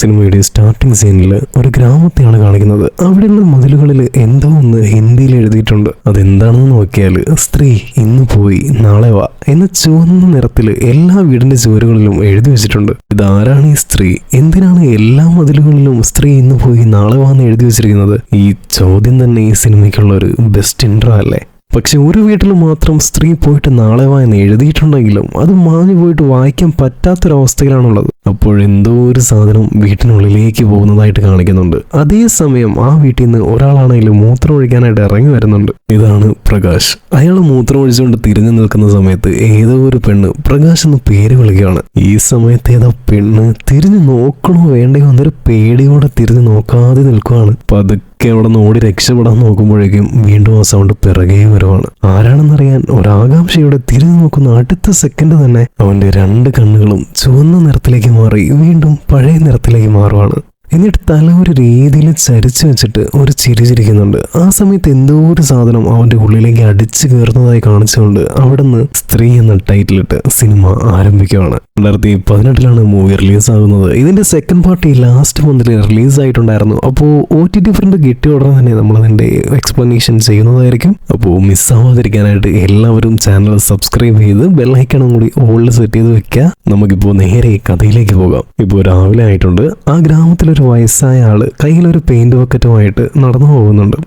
സിനിമയുടെ സ്റ്റാർട്ടിംഗ് സീനിൽ ഒരു ഗ്രാമത്തെയാണ് കാണിക്കുന്നത്. അവിടെയുള്ള മതിലുകളിൽ എന്തോ ഒന്ന് ഹിന്ദിയിൽ എഴുതിയിട്ടുണ്ട്. അതെന്താണെന്ന് നോക്കിയാൽ സ്ത്രീ ഇന്ന് പോയി നാളെ വാ എന്ന ചുവന്ന നിറത്തിൽ എല്ലാ വീടിന്റെ ചുവരുകളിലും എഴുതി വെച്ചിട്ടുണ്ട്. ഇതാരാണ് ഈ സ്ത്രീ? എന്തിനാണ് എല്ലാ മതിലുകളിലും സ്ത്രീ ഇന്ന് പോയി നാളെ വാ എന്ന് എഴുതി വെച്ചിരിക്കുന്നത്? ഈ ചോദ്യം തന്നെ ഈ സിനിമയ്ക്കുള്ള ഒരു ബെസ്റ്റ് ഇൻട്രോ അല്ലേ? പക്ഷെ ഒരു വീട്ടിൽ മാത്രം സ്ത്രീ പോയിട്ട് നാളെ വാ എന്ന് എഴുതിയിട്ടുണ്ടെങ്കിലും അത് മാഞ്ഞു പോയിട്ട് വായിക്കാൻ പറ്റാത്തൊരവസ്ഥയിലാണുള്ളത്. അപ്പോഴെന്തോ ഒരു സാധനം വീട്ടിനുള്ളിലേക്ക് പോകുന്നതായിട്ട് കാണിക്കുന്നുണ്ട്. അതേസമയം ആ വീട്ടിൽ നിന്ന് ഒരാളാണെങ്കിലും മൂത്രം ഒഴിക്കാനായിട്ട് ഇറങ്ങി വരുന്നുണ്ട്. ഇതാണ് പ്രകാശ്. അയാൾ മൂത്രം ഒഴിച്ചുകൊണ്ട് തിരിഞ്ഞു നിൽക്കുന്ന സമയത്ത് ഏതോ ഒരു പെണ്ണ് പ്രകാശ് എന്ന് പേര് വിളിക്കുകയാണ്. ഈ സമയത്ത് ഏതാ പെണ്ണ് തിരിഞ്ഞു നോക്കണോ വേണ്ടയോ എന്നൊരു പേടിയോടെ തിരിഞ്ഞു നോക്കാതെ നിൽക്കുകയാണ്. പതുക്കെ അവിടെ നിന്ന് ഓടി രക്ഷപ്പെടാൻ നോക്കുമ്പോഴേക്കും വീണ്ടും ആ സൗണ്ട് പിറകെ വരുവാണ്. ആരാണെന്നറിയാൻ ഒരാകാംക്ഷയോടെ തിരിഞ്ഞു നോക്കുന്ന അടുത്ത സെക്കൻഡ് തന്നെ അവന്റെ രണ്ട് കണ്ണുകളും ചുവന്ന നിറത്തിലേക്ക് മാറി വീണ്ടും പഴയ നിറത്തിലേക്ക് മാറുവാണ്. എന്നിട്ട് തല ഒരു രീതിയിൽ ചരിച്ചു വെച്ചിട്ട് ഒരു ചിരി ചിരിക്കുന്നുണ്ട്. ആ സമയത്ത് എന്തോ ഒരു സാധനം അവന്റെ ഉള്ളിലേക്ക് അടിച്ചു കയറുന്നതായി കാണിച്ചുകൊണ്ട് അവിടുന്ന് സ്ത്രീ എന്ന ടൈറ്റിലിട്ട് സിനിമ ആരംഭിക്കുകയാണ്. 2018 മൂവി റിലീസ് ആകുന്നത്. ഇതിന്റെ സെക്കൻഡ് പാർട്ട് ലാസ്റ്റ് മന്തിൽ റിലീസ് ആയിട്ടുണ്ടായിരുന്നു. അപ്പോൾ OTT ഫ്രണ്ട് കിട്ടിയ ഉടനെ തന്നെ നമ്മൾ അതിന്റെ എക്സ്പ്ലനേഷൻ ചെയ്യുന്നതായിരിക്കും. അപ്പോൾ മിസ്സാവാതിരിക്കാനായിട്ട് എല്ലാവരും ചാനൽ സബ്സ്ക്രൈബ് ചെയ്ത് ബെല്ലൈക്കണും കൂടി ഓളിൽ സെറ്റ് ചെയ്ത് വെക്കുക. നമുക്കിപ്പോൾ നേരെ കഥയിലേക്ക് പോകാം. ഇപ്പോൾ രാവിലെ ആയിട്ടുണ്ട്. ആ ഗ്രാമത്തിലൊരു വയസ്സായ ആള് കയ്യിലൊരു പെയിന്റ് ബക്കറ്റുമായിട്ട് നടന്നു പോകുന്നുണ്ട്.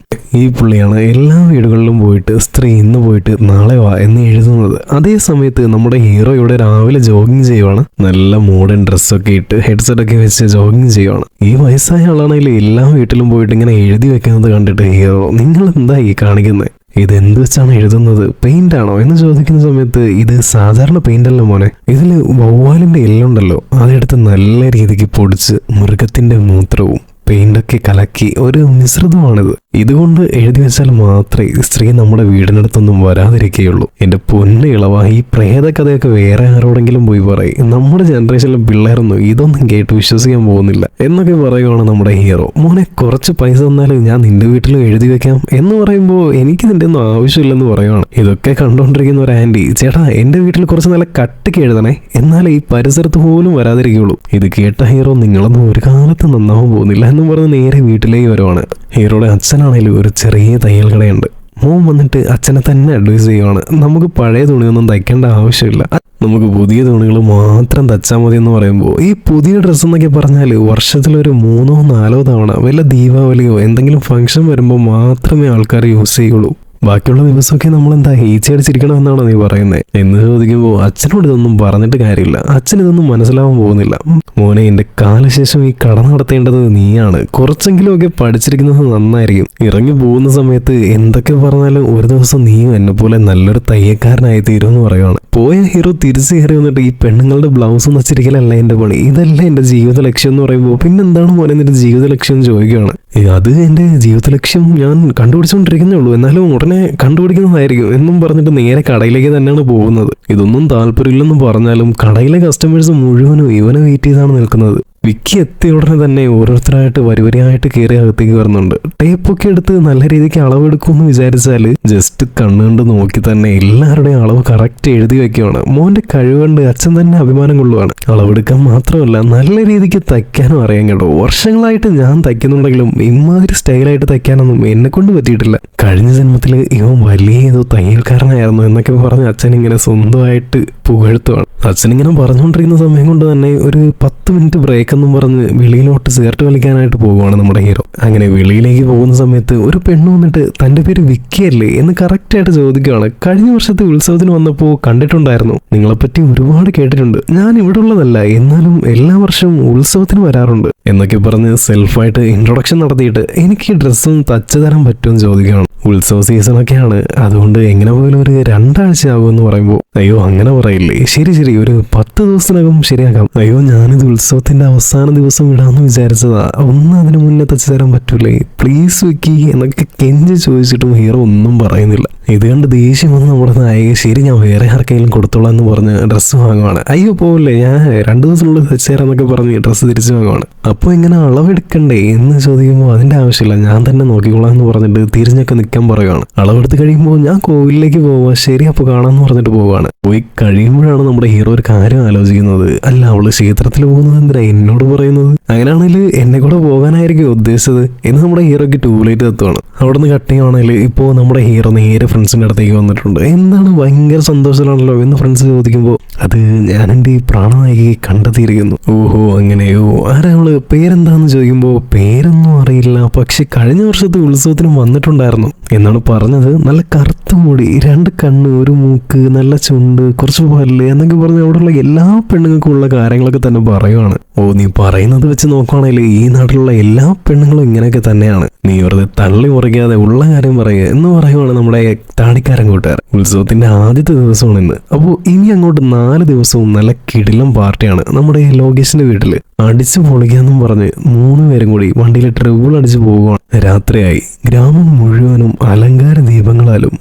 ഈ പുള്ളിയാണ് എല്ലാ വീടുകളിലും പോയിട്ട് സ്ത്രീ ഇന്ന് പോയിട്ട് നാളെ വാ എന്ന് എഴുതുന്നത്. അതേ സമയത്ത് നമ്മുടെ ഹീറോ ഇവിടെ രാവിലെ ജോഗിങ് ചെയ്യുവാണ്. നല്ല മോഡേൺ ഡ്രസ്സൊക്കെ ഇട്ട് ഹെഡ്സെറ്റ് ഒക്കെ വെച്ച് ജോഗിങ് ചെയ്യുവാണ്. ഈ വയസ്സായ ആളാണെങ്കിൽ എല്ലാ വീട്ടിലും പോയിട്ട് ഇങ്ങനെ എഴുതി വെക്കുന്നത് കണ്ടിട്ട് ഹീറോ, നിങ്ങൾ എന്താ ഈ കാണിക്കുന്നത്? ഇതെന്ത് വെച്ചാണ് എഴുതുന്നത്? പെയിന്റ് ആണോ എന്ന് ചോദിക്കുന്ന സമയത്ത് ഇത് സാധാരണ പെയിന്റ് അല്ല മോനെ, ഇതിൽ വവ്വാലിന്റെ എല്ലുണ്ടല്ലോ അതെടുത്ത് നല്ല രീതിക്ക് പൊടിച്ച് മൃഗത്തിന്റെ മൂത്രവും പെയിന്റൊക്കെ കലക്കി ഒരു മിശ്രിതമാണിത്. ഇതുകൊണ്ട് എഴുതി വെച്ചാൽ മാത്രമേ സ്ത്രീ നമ്മുടെ വീടിനടുത്തൊന്നും വരാതിരിക്കുകയുള്ളൂ. എന്റെ പൊന്ന ഇളവ, ഈ പ്രേത കഥയൊക്കെ വേറെ ആരോടെങ്കിലും പോയി പറയും. നമ്മുടെ ജനറേഷനിലെ പിള്ളേരൊന്നും ഇതൊന്നും കേട്ട് വിശ്വസിക്കാൻ പോകുന്നില്ല എന്നൊക്കെ പറയുവാണ് നമ്മുടെ ഹീറോ. മോനെ, കുറച്ച് പൈസ തന്നാലും ഞാൻ നിന്റെ വീട്ടിലും എഴുതി വെക്കാം എന്ന് പറയുമ്പോൾ എനിക്ക് നിന്റെ ഒന്നും ആവശ്യമില്ലെന്ന് പറയുവാണ്. ഇതൊക്കെ കണ്ടോണ്ടിരിക്കുന്ന ഒരു ആന്റി, ചേട്ടാ എന്റെ വീട്ടിൽ കുറച്ച് നല്ല കട്ടിക്ക് എഴുതണേ, എന്നാലേ ഈ പരിസരത്ത് പോലും വരാതിരിക്കുകയുള്ളൂ. ഇത് കേട്ട ഹീറോ, നിങ്ങളൊന്നും ഒരു കാലത്ത് നന്നാവാൻ പോകുന്നില്ല എന്ന് പറഞ്ഞ് നേരെ വീട്ടിലേക്ക് വരുവാണ്. ഹീറോയുടെ അച്ഛനാണെങ്കിലും ഒരു ചെറിയ തയ്യൽ കടയുണ്ട്. മോൻ വന്നിട്ട് അച്ഛനെ തന്നെ അഡ്വൈസ് ചെയ്യുവാണ്, നമുക്ക് പഴയ തുണിയൊന്നും തയ്ക്കേണ്ട ആവശ്യമില്ല, നമുക്ക് പുതിയ തുണികൾ മാത്രം തച്ചാൽ മതി എന്ന് പറയുമ്പോൾ, ഈ പുതിയ ഡ്രസ്സ് എന്നൊക്കെ പറഞ്ഞാൽ വർഷത്തിലൊരു 3-4 തവണ വല്ല ദീപാവലിയോ എന്തെങ്കിലും ഫംഗ്ഷൻ വരുമ്പോൾ മാത്രമേ ആൾക്കാർ യൂസ് ചെയ്യുള്ളൂ. ബാക്കിയുള്ള ദിവസമൊക്കെ നമ്മളെന്താ ഈച്ചയടിച്ചിരിക്കണം എന്നാണോ നീ പറയുന്നത് എന്ന് ചോദിക്കുമ്പോൾ അച്ഛനോട് ഇതൊന്നും പറഞ്ഞിട്ട് കാര്യമില്ല. അച്ഛൻ ഇതൊന്നും മനസ്സിലാവാൻ പോകുന്നില്ല. മോനെ, എന്റെ കാലശേഷം ഈ കട നടത്തേണ്ടത് നീയാണ്. കുറച്ചെങ്കിലും ഒക്കെ പഠിച്ചിരിക്കുന്നത് നന്നായിരിക്കും. ഇറങ്ങി പോകുന്ന സമയത്ത് എന്തൊക്കെ പറഞ്ഞാലും ഒരു ദിവസം നീയും എന്നെ പോലെ നല്ലൊരു തയ്യക്കാരനായി തീരുമെന്ന് പറയുവാണ്. പോയ ഹീറോ തിരിച്ചു കയറി വന്നിട്ട്, ഈ പെണ്ണുങ്ങളുടെ ബ്ലൗസ് നച്ചിരിക്കലല്ല എന്റെ പണി, ഇതല്ല എന്റെ ജീവിത ലക്ഷ്യം എന്ന് പറയുമ്പോൾ, പിന്നെന്താണ് മോനെ നിന്റെ ജീവിത ലക്ഷ്യം എന്ന് ചോദിക്കുകയാണ്. അത് എന്റെ ജീവിത ലക്ഷ്യം ഞാൻ കണ്ടുപിടിച്ചുകൊണ്ടിരിക്കുന്നേ ഉള്ളൂ, എന്നാലും ഉടനെ കണ്ടുപിടിക്കുന്നതായിരിക്കും എന്നും പറഞ്ഞിട്ട് നേരെ കടയിലേക്ക് തന്നെയാണ് പോകുന്നത്. ഇതൊന്നും താല്പര്യമില്ലെന്ന് പറഞ്ഞാലും കടയിലെ കസ്റ്റമേഴ്സ് മുഴുവനും ഇവനെ വെയിറ്റ് ചെയ്താണ് നിൽക്കുന്നത്. വിക്കി എത്തിയ ഉടനെ തന്നെ ഓരോരുത്തരായിട്ട് വരിവരിയായിട്ട് കയറി അകത്തേക്ക് വരുന്നുണ്ട്. ടേപ്പൊക്കെ എടുത്ത് നല്ല രീതിക്ക് അളവെടുക്കുമെന്ന് വിചാരിച്ചാല് ജസ്റ്റ് കണ്ണുകൊണ്ട് നോക്കി തന്നെ എല്ലാവരുടെയും അളവ് കറക്റ്റ് എഴുതി വെക്കുകയാണ്. മോന്റെ കഴിവുകൊണ്ട് അച്ഛൻ തന്നെ അഭിമാനം കൊള്ളുവാണ്. അളവെടുക്കാൻ മാത്രമല്ല നല്ല രീതിക്ക് തയ്ക്കാനും അറിയാൻ കേട്ടോ. വർഷങ്ങളായിട്ട് ഞാൻ തയ്ക്കുന്നുണ്ടെങ്കിലും ഇമാതിരി സ്റ്റൈലായിട്ട് തയ്ക്കാനൊന്നും എന്നെ കൊണ്ട് പറ്റിയിട്ടില്ല. കഴിഞ്ഞ ജന്മത്തിൽ ഇവൻ വലിയ ഏതോ തയ്യൽക്കാരനായിരുന്നു എന്നൊക്കെ പറഞ്ഞ് അച്ഛൻ ഇങ്ങനെ സ്വന്തമായിട്ട് പുകഴ്ത്തുവാണ്. അച്ഛനിങ്ങനെ പറഞ്ഞുകൊണ്ടിരിക്കുന്ന സമയം കൊണ്ട് തന്നെ ഒരു 10 മിനിറ്റ് ബ്രേക്ക് എന്നും പറഞ്ഞ് വെളിയിലോട്ട് സിഗരറ്റ് വലിക്കാനായിട്ട് പോവുകയാണ് നമ്മുടെ ഹീറോ. അങ്ങനെ വെളിയിലേക്ക് പോകുന്ന സമയത്ത് ഒരു പെണ്ണ് വന്നിട്ട് തന്റെ പേര് വിക്കിയല്ലേ എന്ന് കറക്റ്റായിട്ട് ചോദിക്കുകയാണ്. കഴിഞ്ഞ വർഷത്തെ ഉത്സവത്തിന് വന്നപ്പോൾ കണ്ടിട്ടുണ്ടായിരുന്നു, നിങ്ങളെപ്പറ്റി ഒരുപാട് കേട്ടിട്ടുണ്ട്, ഞാൻ ഇവിടെ ഉള്ളതല്ല എന്നാലും എല്ലാ വർഷവും ഉത്സവത്തിന് വരാറുണ്ട് എന്നൊക്കെ പറഞ്ഞ് സെൽഫായിട്ട് ഇൻട്രൊഡക്ഷൻ നടത്തിയിട്ട് എനിക്ക് ഡ്രസ്സും തച്ചു തരാൻ പറ്റുമെന്ന് ചോദിക്കുകയാണ്. ഉത്സവ സീസണൊക്കെയാണ്, അതുകൊണ്ട് എങ്ങനെ പോലും ഒരു 2 ആഴ്ച ആകുമെന്ന് പറയുമ്പോൾ, അയ്യോ അങ്ങനെ പറയില്ലേ, ശരി ശരി ഒരു 10 ദിവസത്തിനകം ശരിയാക്കാം. അയ്യോ ഞാനിത് ഉത്സവത്തിന്റെ അവസാന ദിവസം ഇടാന്ന് വിചാരിച്ചതാ, ഒന്ന് അതിന് മുന്നേ തച്ചു തരാൻ പറ്റൂലേ, പ്ലീസ് വിക്കി എന്നൊക്കെ കെഞ്ചി ചോദിച്ചിട്ടും ഹീറോ ഒന്നും പറയുന്നില്ല. ഇത് കണ്ട് ദേഷ്യം വന്ന് നമ്മുടെ നായക, ശരി ഞാൻ വേറെ ആർക്കെങ്കിലും കൊടുത്തോളാം എന്ന് പറഞ്ഞ് ഡ്രസ്സ് വാങ്ങുവാണ്. അയ്യോ പോവില്ലേ, ഞാൻ 2 ദിവസത്തിനുള്ളിൽ തച്ചു തരാന്നൊക്കെ പറഞ്ഞ് ഡ്രസ്സ് തിരിച്ചു വാങ്ങുവാണ്. അപ്പോൾ ഇങ്ങനെ അളവെടുക്കണ്ടേ എന്ന് ചോദിക്കുമ്പോൾ അതിന്റെ ആവശ്യമില്ല, ഞാൻ തന്നെ നോക്കിക്കോളാം എന്ന് പറഞ്ഞിട്ട് തിരിഞ്ഞൊക്കെ നിൽക്കാൻ പറയുകയാണ്. അളവെടുത്ത് കഴിയുമ്പോൾ ഞാൻ കോവിലിലേക്ക് പോവാ, ശരി അപ്പോൾ കാണാമെന്ന് പറഞ്ഞിട്ട് പോവുകയാണ്. പോയി കഴിയുമ്പോഴാണ് നമ്മുടെ ഹീറോ ഒരു കാര്യം ആലോചിക്കുന്നത്, അല്ല അവള് ക്ഷേത്രത്തിൽ പോകുന്നത് എന്തിനാ, എന്നോട് പറയുന്നത്? അങ്ങനെയാണെങ്കിൽ എന്നെ കൂടെ പോകാനായിരിക്കും ഉദ്ദേശിച്ചത് എന്ന് നമ്മുടെ ഹീറോയ്ക്ക് ടൂലേറ്റ് എത്തുവാണ്. അവിടെ നിന്ന് കട്ട് ചെയ്യുവാണെങ്കിൽ ഇപ്പോൾ നമ്മുടെ ഹീറോ നേരെ ഫ്രണ്ട്സിൻ്റെ അടുത്തേക്ക് വന്നിട്ടുണ്ട്. എന്താണ് ഭയങ്കര സന്തോഷത്തിലാണല്ലോ എന്ന് ഫ്രണ്ട്സ് ചോദിക്കുമ്പോൾ അത് ഞാൻ എൻ്റെ ഈ പ്രാണനായികയെ കണ്ടെത്തിയിരിക്കുന്നു. ഓഹോ അങ്ങനെയോ, ആരാ അവള്, പേരെന്താന്ന് ചോദിക്കുമ്പോൾ പേരൊന്നും അറിയില്ല, പക്ഷെ കഴിഞ്ഞ വർഷത്തെ ഉത്സവത്തിനും വന്നിട്ടുണ്ടായിരുന്നു എന്നാണ് പറഞ്ഞത്. നല്ല കറുത്ത മുടി, 2 കണ്ണ്, 1 മൂക്ക്, നല്ല ചുണ്ട്, കുറച്ച് പല്ല് എന്നൊക്കെ പറഞ്ഞ് അവിടെയുള്ള എല്ലാ പെണ്ണുങ്ങൾക്കും ഉള്ള കാര്യങ്ങളൊക്കെ തന്നെ പറയുവാണ്. ഓ നീ പറയുന്നത് വെച്ച് നോക്കുവാണെങ്കിൽ ഈ നാട്ടിലുള്ള എല്ലാ പെണ്ണുങ്ങളും ഇങ്ങനെയൊക്കെ തന്നെയാണ്, നീ വെറുതെ തള്ളി മുറിക്കാതെ ഉള്ള കാര്യം പറയുക എന്ന് പറയുവാണ് നമ്മുടെ താടിക്കാരൻ കൂട്ടുകാർ. ഉത്സവത്തിന്റെ ആദ്യത്തെ ദിവസമാണ് ഇന്ന്. അപ്പോൾ ഇനി അങ്ങോട്ട് 4 ദിവസവും നല്ല കിടിലം പാർട്ടിയാണ് നമ്മുടെ ലോകേഷിന്റെ വീട്ടിൽ. അടിച്ചു പൊളിക്കാന്നും പറഞ്ഞ് 3 പേരും കൂടി വണ്ടിയിൽ ട്രിബിൾ അടിച്ചു പോകുവാണ്. രാത്രിയായി. ഗ്രാമം മുഴുവനും അലങ്കാര ദീപങ്ങളാലും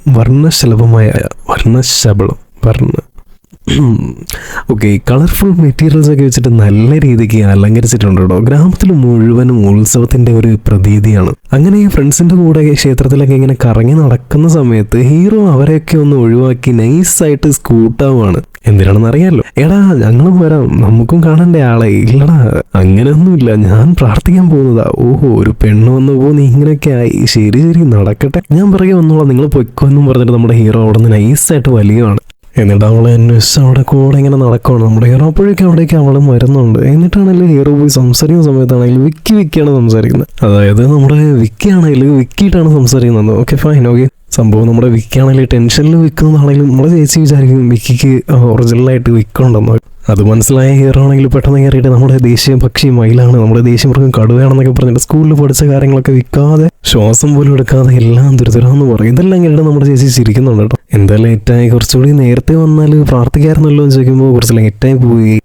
ഓക്കെ കളർഫുൾ മെറ്റീരിയൽസ് ഒക്കെ വെച്ചിട്ട് നല്ല രീതിക്ക് അലങ്കരിച്ചിട്ടുണ്ട് കേട്ടോ. ഗ്രാമത്തിൽ മുഴുവനും ഉത്സവത്തിന്റെ ഒരു പ്രതീതിയാണ്. അങ്ങനെ ഈ ഫ്രണ്ട്സിന്റെ കൂടെ ക്ഷേത്രത്തിലൊക്കെ ഇങ്ങനെ കറങ്ങി നടക്കുന്ന സമയത്ത് ഹീറോ അവരെയൊക്കെ ഒന്ന് ഒഴിവാക്കി നൈസായിട്ട് സ്കൂട്ടാവുകയാണ്. എന്തിനാണെന്ന് അറിയാലോ. എടാ ഞങ്ങളും വരാം, നമുക്കും കാണണ്ടേ ആളെ. ഇല്ലടാ അങ്ങനെയൊന്നുമില്ല, ഞാൻ പ്രാർത്ഥിക്കാൻ പോകുന്നതാ. ഓഹോ ഒരു പെണ്ണ് വന്നു നീ ഇങ്ങനെയൊക്കെ ആയി, ശരി നടക്കട്ടെ, ഞാൻ പറയാൻ വന്നോളാം, നിങ്ങൾ പൊയ്ക്കോ എന്നും പറഞ്ഞിട്ട് നമ്മുടെ ഹീറോ അവിടെ നിന്ന് നൈസായിട്ട് വലിയാണ്. എന്നിട്ട് അവളെ അന്വേഷിച്ച് അവിടെ കൂടെ ഇങ്ങനെ നടക്കുകയാണ് നമ്മുടെ ഹീറോ. അപ്പോഴേക്കും അവിടേക്ക് അവളും വരുന്നുണ്ട്. എന്നിട്ടാണെങ്കിൽ ഹീറോ പോയി സംസാരിക്കുന്ന സമയത്താണെങ്കിൽ വിക്കിയാണ് സംസാരിക്കുന്നത്. അതായത് നമ്മുടെ വിക്കിയാണെങ്കിൽ വിക്കിയിട്ടാണ് സംസാരിക്കുന്നത്. Okay fine. ഓക്കെ സംഭവം നമ്മുടെ വിക്കിയാണെങ്കിൽ ടെൻഷനിൽ വിൽക്കുന്നതാണെങ്കിലും നമ്മുടെ ചേച്ചി വിചാരിക്കും വിക്കിക്ക് ഒറിജിനലായിട്ട് വിക്കുണ്ടെന്നോ. അത് മനസ്സിലായ ഹീറോ ആണെങ്കിൽ പെട്ടെന്ന് കയറിയിട്ട് നമ്മുടെ ദേശീയ പക്ഷി മയിലാണ്, നമ്മുടെ ദേശീയ മൃഗം കടുവയാണെന്നൊക്കെ പറഞ്ഞിട്ട് സ്കൂളിൽ പഠിച്ച കാര്യങ്ങളൊക്കെ വിൽക്കാതെ ശ്വാസം പോലും എടുക്കാതെ എല്ലാം ദുരിതരാന്ന് പറയും. ഇതെല്ലാം കേട്ടിട്ട് നമ്മുടെ ചേച്ചി ചിരിക്കുന്നുണ്ട് കേട്ടോ. എന്താ ലേറ്റായി, കുറച്ചുകൂടി നേരത്തെ വന്നാൽ പ്രാർത്ഥിക്കായിരുന്നല്ലോ എന്ന് ചോദിക്കുമ്പോൾ കുറച്ച് ലേറ്റായി പോയി.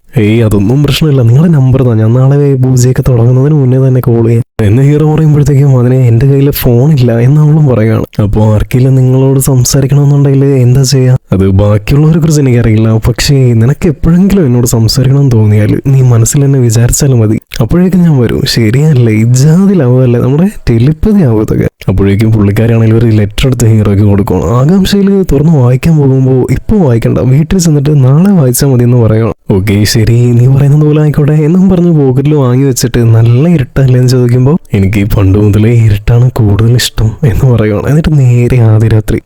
അതൊന്നും പ്രശ്നമില്ല, നിങ്ങളുടെ നമ്പർ താ, ഞാൻ നാളെ പൂജയൊക്കെ തുടങ്ങുന്നതിന് മുന്നേ തന്നെ കോൾ ചെയ്യാം എന്ന് ഹീറോ പറയുമ്പോഴത്തേക്കും അതിന് എൻ്റെ കയ്യിൽ ഫോണില്ല എന്ന് അവളും പറയുകയാണ്. അപ്പോൾ ആർക്കെങ്കിലും നിങ്ങളോട് സംസാരിക്കണമെന്നുണ്ടെങ്കിൽ എന്താ ചെയ്യുക? അത് ബാക്കിയുള്ളവരെ കുറിച്ച് എനിക്കറിയില്ല, പക്ഷേ നിനക്ക് എപ്പോഴെങ്കിലും എന്നോട് സംസാരിക്കണമെന്ന് തോന്നിയാൽ നീ മനസ്സിൽ തന്നെ വിചാരിച്ചാലും മതി, അപ്പോഴേക്കും ഞാൻ വരും. ശരിയല്ലേ, ഇജാതിലാവുമല്ലേ, നമ്മുടെ ടെലിപ്പതി ആവുമതൊക്കെ. അപ്പോഴേക്കും പുള്ളിക്കാരാണെങ്കിൽ ഒരു ലെറ്റർ എടുത്ത് ഹീറോയ്ക്ക് കൊടുക്കണം. ആകാംക്ഷയിൽ തുറന്ന് വായിക്കാൻ പോകുമ്പോൾ ഇപ്പോൾ വായിക്കണ്ട, വീട്ടിൽ ചെന്നിട്ട് നാളെ വായിച്ചാൽ മതി എന്ന് പറയണം. ഓക്കെ ശരി നീ പറയുന്നത് പോലെ ആയിക്കോട്ടെ എന്നും പറഞ്ഞ് പോക്കറ്റിൽ വാങ്ങി വെച്ചിട്ട് നല്ല ഇരുട്ടല്ലേ എന്ന് ചോദിക്കുമ്പോൾ എനിക്ക് പണ്ട് മുതലേ ഇരുട്ടാണ് കൂടുതൽ ഇഷ്ടം എന്ന് പറയുകയാണ്. എന്നിട്ട് നേരെ ആദ്യ രാത്രി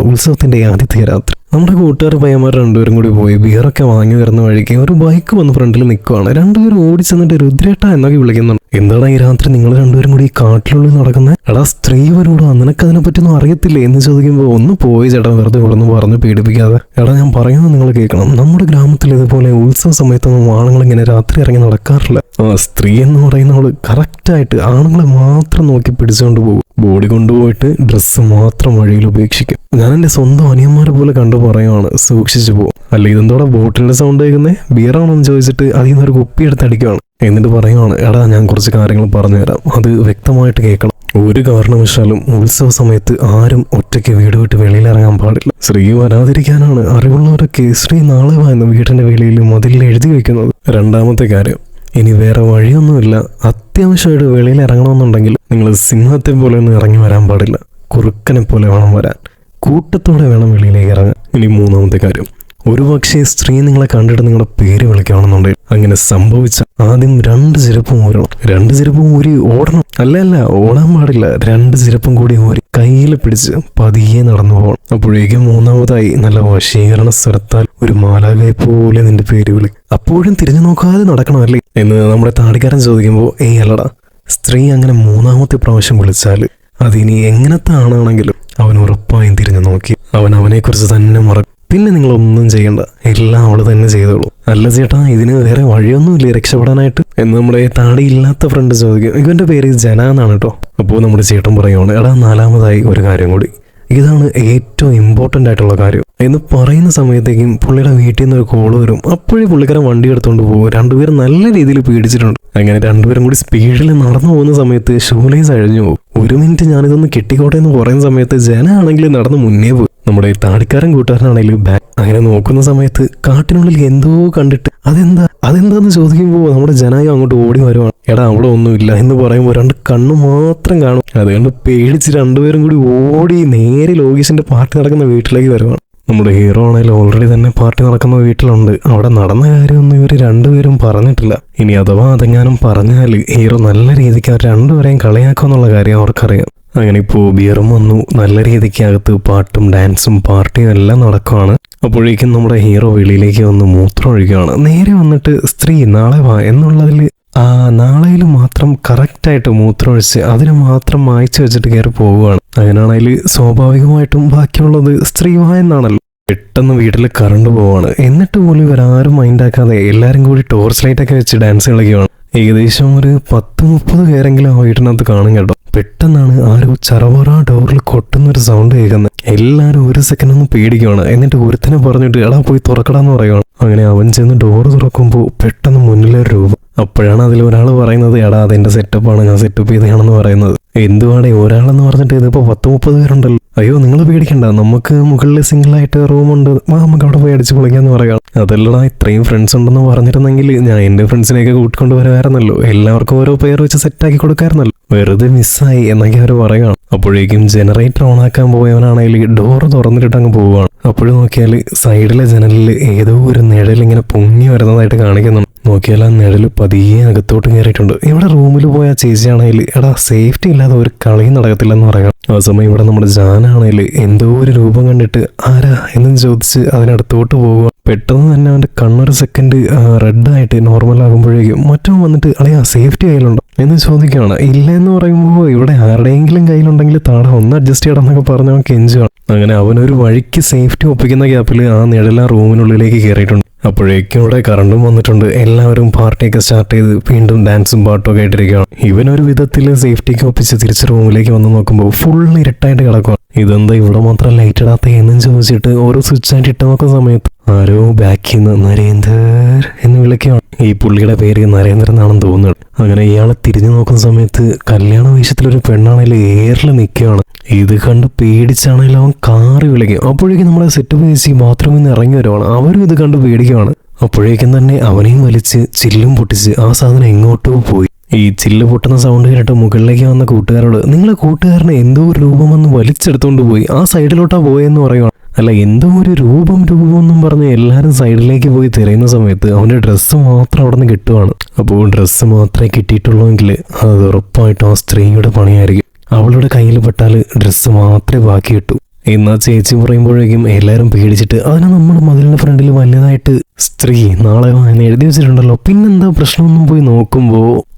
ഉത്സവത്തിന്റെ ആദ്യത്തെ രാത്രി നമ്മുടെ കൂട്ടുകാർ പയ്യന്മാർ 2 പേരും കൂടി പോയി ബിയറൊക്കെ വാങ്ങി വരുന്ന വഴിക്ക് ഒരു ബൈക്ക് വന്ന് ഫ്രണ്ടിൽ നിൽക്കുവാണ്. 2 പേരും ഓടി ചെന്നിട്ട് രുദ്രേട്ട എന്നൊക്കെ വിളിക്കുന്നുണ്ട്. എന്താണ് ഈ രാത്രി നിങ്ങൾ 2 പേരും കൂടി ഈ കാട്ടിലുള്ളിൽ നടക്കുന്നത്? എടാ സ്ത്രീ വരൂടാ, നിനക്ക് അതിനെ പറ്റിയൊന്നും അറിയത്തില്ലേ എന്ന് ചോദിക്കുമ്പോൾ ഒന്ന് പോയി ചേട്ടാ, വെറുതെ ഇവിടെ പറഞ്ഞ് പീഡിപ്പിക്കാതെ. എടാ ഞാൻ പറയുന്നത് നിങ്ങൾ കേൾക്കണം, നമ്മുടെ ഗ്രാമത്തിൽ ഇതുപോലെ ഉത്സവ സമയത്തൊന്നും ആണുങ്ങൾ ഇങ്ങനെ രാത്രി ഇറങ്ങി നടക്കാറില്ല. സ്ത്രീ എന്ന് പറയുന്നവള് കറക്റ്റായിട്ട് ആണുങ്ങളെ മാത്രം നോക്കി പിടിച്ചുകൊണ്ട് പോകും, ബോഡി കൊണ്ടുപോയിട്ട് ഡ്രസ്സ് മാത്രം വഴിയിൽ ഉപേക്ഷിക്കും. ഞാൻ എൻ്റെ സ്വന്തം അനിയന്മാരെ പോലെ കണ്ടു പറയുവാണ്, സൂക്ഷിച്ചു പോകും. അല്ല ഇതെന്തോടെ ബോട്ടിലിന്റെ സൗണ്ട് കേൾക്കുന്നേ, ബിയറാണോ എന്ന് ചോദിച്ചിട്ട് അതിൽ നിന്നൊരു കുപ്പി എടുത്ത് അടിക്കുവാണ്. എന്നിട്ട് പറയുവാണ്, എടാ ഞാൻ കുറച്ച് കാര്യങ്ങൾ പറഞ്ഞുതരാം, അത് വ്യക്തമായിട്ട് കേൾക്കണം. ഒരു കാരണവശാലും ഉത്സവ സമയത്ത് ആരും ഒറ്റയ്ക്ക് വീട് വിട്ട് വെളിയിൽ ഇറങ്ങാൻ പാടില്ല. സ്ത്രീ വരാതിരിക്കാനാണ് അറിവുള്ളവരൊക്കെ സ്ത്രീ നാളെ വാങ്ങുന്ന വീടിന്റെ വെളിയിൽ മതിലിൽ എഴുതി വെക്കുന്നത്. 2ാമത്തെ കാര്യം, ഇനി വേറെ വഴിയൊന്നുമില്ല, അത്യാവശ്യമായിട്ട് വെളിയിൽ ഇറങ്ങണമെന്നുണ്ടെങ്കിൽ നിങ്ങൾ സിംഹത്തെ പോലെ ഒന്നും ഇറങ്ങി വരാൻ പാടില്ല, കുറുക്കനെ പോലെ വേണം വരാൻ, കൂട്ടത്തോടെ വേണം വെളിയിലേക്ക് ഇറങ്ങാൻ. ഇനി 3ാമത്തെ കാര്യം, ഒരു പക്ഷേ സ്ത്രീ നിങ്ങളെ കണ്ടിട്ട് നിങ്ങളുടെ പേര് വിളിക്കണമെന്നുണ്ടെങ്കിൽ അങ്ങനെ സംഭവിച്ച ആദ്യം 2 ചെരുപ്പും ഊരണം. 2 ചെരുപ്പും ഊരി ഓടണം. അല്ല ഓടാൻ പാടില്ല, 2 ചെരുപ്പും കൂടി ഊരി കയ്യിൽ പിടിച്ച് പതിയെ നടന്നു പോകണം. അപ്പോഴേക്കും 3ാമതായി നല്ല വശീകരണ സ്വരത്താൽ ഒരു മാലാഖയെ പോലെ നിന്റെ പേര് വിളി. അപ്പോഴും തിരിഞ്ഞു നോക്കാതെ നടക്കണമല്ലേ എന്ന് നമ്മുടെ താടിക്കാരൻ ചോദിക്കുമ്പോൾ അല്ലടാ, സ്ത്രീ അങ്ങനെ 3ാമത്തെ പ്രാവശ്യം വിളിച്ചാൽ അതിനി എങ്ങനത്തെ ആണാണെങ്കിലും അവൻ ഉറപ്പായും തിരിഞ്ഞു നോക്കി അവനെക്കുറിച്ച് തന്നെ മറക്കും. പിന്നെ നിങ്ങളൊന്നും ചെയ്യണ്ട, എല്ലാം അവള് തന്നെ ചെയ്തോളൂ. അല്ല ചേട്ടാ ഇതിന് വേറെ വഴിയൊന്നുമില്ലേ രക്ഷപ്പെടാനായിട്ട് എന്ന് നമ്മുടെ താടിയില്ലാത്ത ഫ്രണ്ട് ചോദിക്കും. ഇവന്റെ പേര് ജന എന്നാണ് കേട്ടോ. അപ്പോൾ നമ്മുടെ ചേട്ടൻ പറയുവാണ്, എടാ 4ാമതായി ഒരു കാര്യം കൂടി, ഇതാണ് ഏറ്റവും ഇമ്പോർട്ടൻ്റ് ആയിട്ടുള്ള കാര്യം എന്ന് പറയുന്ന സമയത്തേക്കും പുള്ളിയുടെ വീട്ടിൽ നിന്ന് ഒരു കോള് വരും. അപ്പോഴേ പുള്ളിക്കാരൻ വണ്ടി എടുത്തുകൊണ്ട് പോകും. 2 പേരും നല്ല രീതിയിൽ പേടിച്ചിട്ടുണ്ട്. അങ്ങനെ 2 പേരും കൂടി സ്പീഡിൽ നടന്നു പോകുന്ന സമയത്ത് ഷൂലേസ് അഴിഞ്ഞു പോകും. 1 മിനിറ്റ് ഞാനിതൊന്ന് കെട്ടിക്കോട്ടെ എന്ന് പറയുന്ന സമയത്ത് ജന ആണെങ്കിൽ നടന്ന് മുന്നേ പോകും. നമ്മുടെ താടിക്കാരൻ കൂട്ടുകാരനാണെങ്കിലും ബാക്ക് അങ്ങനെ നോക്കുന്ന സമയത്ത് കാട്ടിനുള്ളിൽ എന്തോ കണ്ടിട്ട് അതെന്താന്ന് ചോദിക്കുമ്പോൾ നമ്മുടെ ജനായും അങ്ങോട്ട് ഓടി വരുവാണ്. എടാ അവിടെ ഒന്നുമില്ല എന്ന് പറയുമ്പോൾ 2 കണ്ണു മാത്രം കാണും. അതുകൊണ്ട് പേടിച്ച് 2 പേരും കൂടി ഓടി നേരെ ലോകേഷിന്റെ പാർട്ടി നടക്കുന്ന വീട്ടിലേക്ക് വരുവാണ്. നമ്മുടെ ഹീറോ ആണെങ്കിലും ഓൾറെഡി തന്നെ പാർട്ടി നടക്കുന്ന വീട്ടിലുണ്ട്. അവിടെ നടന്ന കാര്യമൊന്നും ഇവർ രണ്ടുപേരും പറഞ്ഞിട്ടില്ല. ഇനി അഥവാ അതെങ്ങാനും പറഞ്ഞാൽ ഹീറോ നല്ല രീതിക്ക് അവർ രണ്ടുപേരെയും കളിയാക്കുമെന്നുള്ള കാര്യം അവർക്കറിയാം. അങ്ങനെ ഇപ്പോൾ ബിയറും വന്നു. നല്ല രീതിക്ക് അകത്ത് പാട്ടും ഡാൻസും പാർട്ടിയും എല്ലാം നടക്കുവാണ്. അപ്പോഴേക്കും നമ്മുടെ ഹീറോ വെളിയിലേക്ക് വന്ന് മൂത്രം ഒഴിക്കുകയാണ്. നേരെ വന്നിട്ട് സ്ത്രീ നാളെ വാ എന്നുള്ളതിൽ നാളെയിൽ മാത്രം കറക്റ്റായിട്ട് മൂത്രമൊഴിച്ച് അതിന് മാത്രം മായ്ച്ചു വെച്ചിട്ട് കയറി പോവുകയാണ്. അങ്ങനെയാണെങ്കിൽ സ്വാഭാവികമായിട്ടും ബാക്കിയുള്ളത് സ്ത്രീ വായെന്നാണല്ലോ. പെട്ടെന്ന് വീട്ടിൽ കറണ്ട് പോവാണ്. എന്നിട്ട് പോലും ഇവരാരും മൈൻഡാക്കാതെ എല്ലാവരും കൂടി ടോർച്ച് ലൈറ്റൊക്കെ വെച്ച് ഡാൻസ് കളിക്കുകയാണ്. ഏകദേശം ഒരു 10-30 പേരെങ്കിലും ആ വീട്ടിനകത്ത് കാണും കേട്ടോ. പെട്ടെന്നാണ് ആരോ ചറവറ ഡോറിൽ കൊട്ടുന്നൊരു സൗണ്ട് കേൾക്കുന്നത്. എല്ലാവരും ഒരു സെക്കൻഡ് ഒന്ന് പേടിക്കുകയാണ്. എന്നിട്ട് ഒരുത്തനെ പറഞ്ഞിട്ട് എടാ പോയി തുറക്കടാന്ന് പറയുകയാണ്. അങ്ങനെ അവൻ ചെന്ന് ഡോറ് തുറക്കുമ്പോൾ പെട്ടെന്ന് മുന്നിലൊരു രൂപം. അപ്പോഴാണ് അതിൽ ഒരാൾ പറയുന്നത് എടാ അതെന്റെ സെറ്റപ്പാണ്, ഞാൻ സെറ്റപ്പ് ചെയ്തതാണെന്ന് പറയുന്നത്. എന്തുവാടെ ഒരാളെന്ന് പറഞ്ഞിട്ട് ഇതിപ്പോ 10-30 പേരുണ്ടല്ലോ. അയ്യോ നിങ്ങൾ പേടിക്കണ്ട, നമുക്ക് മുകളിൽ സിംഗിളായിട്ട് റൂമുണ്ട്, നമുക്ക് അവിടെ പോയി അടിച്ച് പൊളിക്കാന്ന് പറയാം. അതല്ലടാ ഇത്രയും ഫ്രണ്ട്സ് ഉണ്ടെന്ന് പറഞ്ഞിരുന്നെങ്കിൽ ഞാൻ എന്റെ ഫ്രണ്ട്സിനെയൊക്കെ കൂട്ടിക്കൊണ്ട് വരുമായിരുന്നല്ലോ, എല്ലാവർക്കും ഓരോ പേര് വെച്ച് സെറ്റാക്കി കൊടുക്കാറുന്നല്ലോ, വെറുതെ മിസ്സായി എന്നൊക്കെ അവർ പറയുകയാണ്. അപ്പോഴേക്കും ജനറേറ്റർ ഓണാക്കാൻ പോയവനാണെങ്കിൽ ഡോറ് തുറന്നിട്ട് അങ്ങ് പോവുകയാണ്. അപ്പോഴും നോക്കിയാൽ സൈഡിലെ ജനലിൽ ഏതോ ഒരു നിഴൽ ഇങ്ങനെ പൊങ്ങി വരുന്നതായിട്ട് കാണിക്കുന്നുണ്ട്. നോക്കിയാൽ ആ നിഴൽ പതിയെ അകത്തോട്ട് കയറിയിട്ടുണ്ട്. ഇവിടെ റൂമിൽ പോയ ചേച്ചിയാണെങ്കിൽ എടാ സേഫ്റ്റി ഇല്ലാതെ ഒരു കളിയും നടക്കത്തില്ലെന്ന് പറയാം. ആ സമയം ഇവിടെ നമ്മുടെ ജാനാണെങ്കിൽ എന്തോ ഒരു രൂപം കണ്ടിട്ട് ആരാ എന്നും ചോദിച്ച് അതിനടുത്തോട്ട് പോവുക. പെട്ടെന്ന് തന്നെ അവന്റെ കണ്ണൊരു സെക്കൻഡ് റെഡായിട്ട് നോർമൽ ആകുമ്പോഴേക്കും മറ്റോ വന്നിട്ട് അളയാ സേഫ്റ്റി കയ്യിലുണ്ടോ എന്ന് ചോദിക്കുകയാണ്. ഇല്ല എന്ന് പറയുമ്പോൾ ഇവിടെ ആരുടെയെങ്കിലും കയ്യിലുണ്ടെങ്കിൽ താഴെ ഒന്ന് അഡ്ജസ്റ്റ് ചെയ്യണമെന്നൊക്കെ പറഞ്ഞ് അവൻ കെഞ്ചുകയാണ്. അങ്ങനെ അവനൊരു വഴിക്ക് സേഫ്റ്റി ഒപ്പിക്കുന്ന ഗ്യാപ്പിൽ ആ നിഴൽ ആ റൂമിനുള്ളിലേക്ക് കയറിയിട്ടുണ്ട്. അപ്പോഴേക്കും ഇവിടെ കറണ്ടും വന്നിട്ടുണ്ട്. എല്ലാവരും പാർട്ടിയൊക്കെ സ്റ്റാർട്ട് ചെയ്ത് വീണ്ടും ഡാൻസും പാട്ടും ഒക്കെ ആയിട്ടിരിക്കുകയാണ്. ഇവനൊരു വിധത്തിൽ സേഫ്റ്റിക്ക് ഒപ്പിച്ച് തിരിച്ച് റൂമിലേക്ക് വന്ന് നോക്കുമ്പോൾ ഫുൾ ഇരുട്ടായിട്ട് കിടക്കുക. ഇതെന്താ ഇവിടെ മാത്രം ലൈറ്റ് ഇടാത്ത എന്നും ചോദിച്ചിട്ട് ഓരോ സ്വിച്ച് ആയിട്ട് ഇട്ട് നോക്കുന്ന സമയത്ത് ആരോ ബാക്കിൽ നിന്ന് നരേന്ദർ എന്ന് വിളിക്കുകയാണ്. ഈ പുള്ളിയുടെ പേര് നരേന്ദ്രൻ എന്നാണെന്ന് തോന്നുന്നത്. അങ്ങനെ ഇയാളെ തിരിഞ്ഞു നോക്കുന്ന സമയത്ത് കല്യാണ വേഷത്തിലൊരു പെണ്ണാണെങ്കിൽ എയറിൽ നിൽക്കുകയാണ്. ഇത് കണ്ട് പേടിച്ചാണെങ്കിലും അവൻ കാറി വിളിക്കും. അപ്പോഴേക്കും നമ്മുടെ സെറ്റപ്പ് ചേച്ചി ബാത്റൂമിൽ നിന്ന് ഇറങ്ങി വരുവാണ്. അവരും ഇത് കണ്ട് പേടിക്കുകയാണ്. അപ്പോഴേക്കും തന്നെ അവനെയും വലിച്ച് ചില്ലും പൊട്ടിച്ച് ആ സാധനം എങ്ങോട്ടോ പോയി. ഈ ചില്ല് പൊട്ടുന്ന സൗണ്ട് കേട്ടിട്ട് മുകളിലേക്ക് വന്ന കൂട്ടുകാരോട് നിങ്ങളെ കൂട്ടുകാരനെ എന്തോ ഒരു രൂപം വന്ന് വലിച്ചെടുത്തോണ്ട് പോയി, ആ സൈഡിലോട്ടാ പോയെന്ന് പറയുവാണ്. അല്ല എന്തോ ഒരു രൂപം എന്നും പറഞ്ഞ് എല്ലാവരും സൈഡിലേക്ക് പോയി തിരയുന്ന സമയത്ത് അവൻ്റെ ഡ്രസ്സ് മാത്രം അവിടെ നിന്ന് കിട്ടുവാണ്. അപ്പോൾ ഡ്രസ്സ് മാത്രമേ കിട്ടിയിട്ടുള്ളൂവെങ്കിൽ അത് ഉറപ്പായിട്ടും ആ സ്ത്രീയുടെ പണിയായിരിക്കും. അവളുടെ കയ്യിൽ പെട്ടാൽ ഡ്രസ്സ് മാത്രമേ ബാക്കി കിട്ടൂ. എന്നാ ചേച്ചി പറയുമ്പോഴേക്കും എല്ലാവരും പേടിച്ചിട്ട് അതിനെ നമ്മുടെ മതിലിന്റെ ഫ്രണ്ടിൽ വലുതായിട്ട് സ്ത്രീ നാളെ എന്ന് എഴുതി വെച്ചിട്ടുണ്ടല്ലോ, പിന്നെന്താ പ്രശ്നമൊന്നും പോയി നോക്കുമ്പോൾ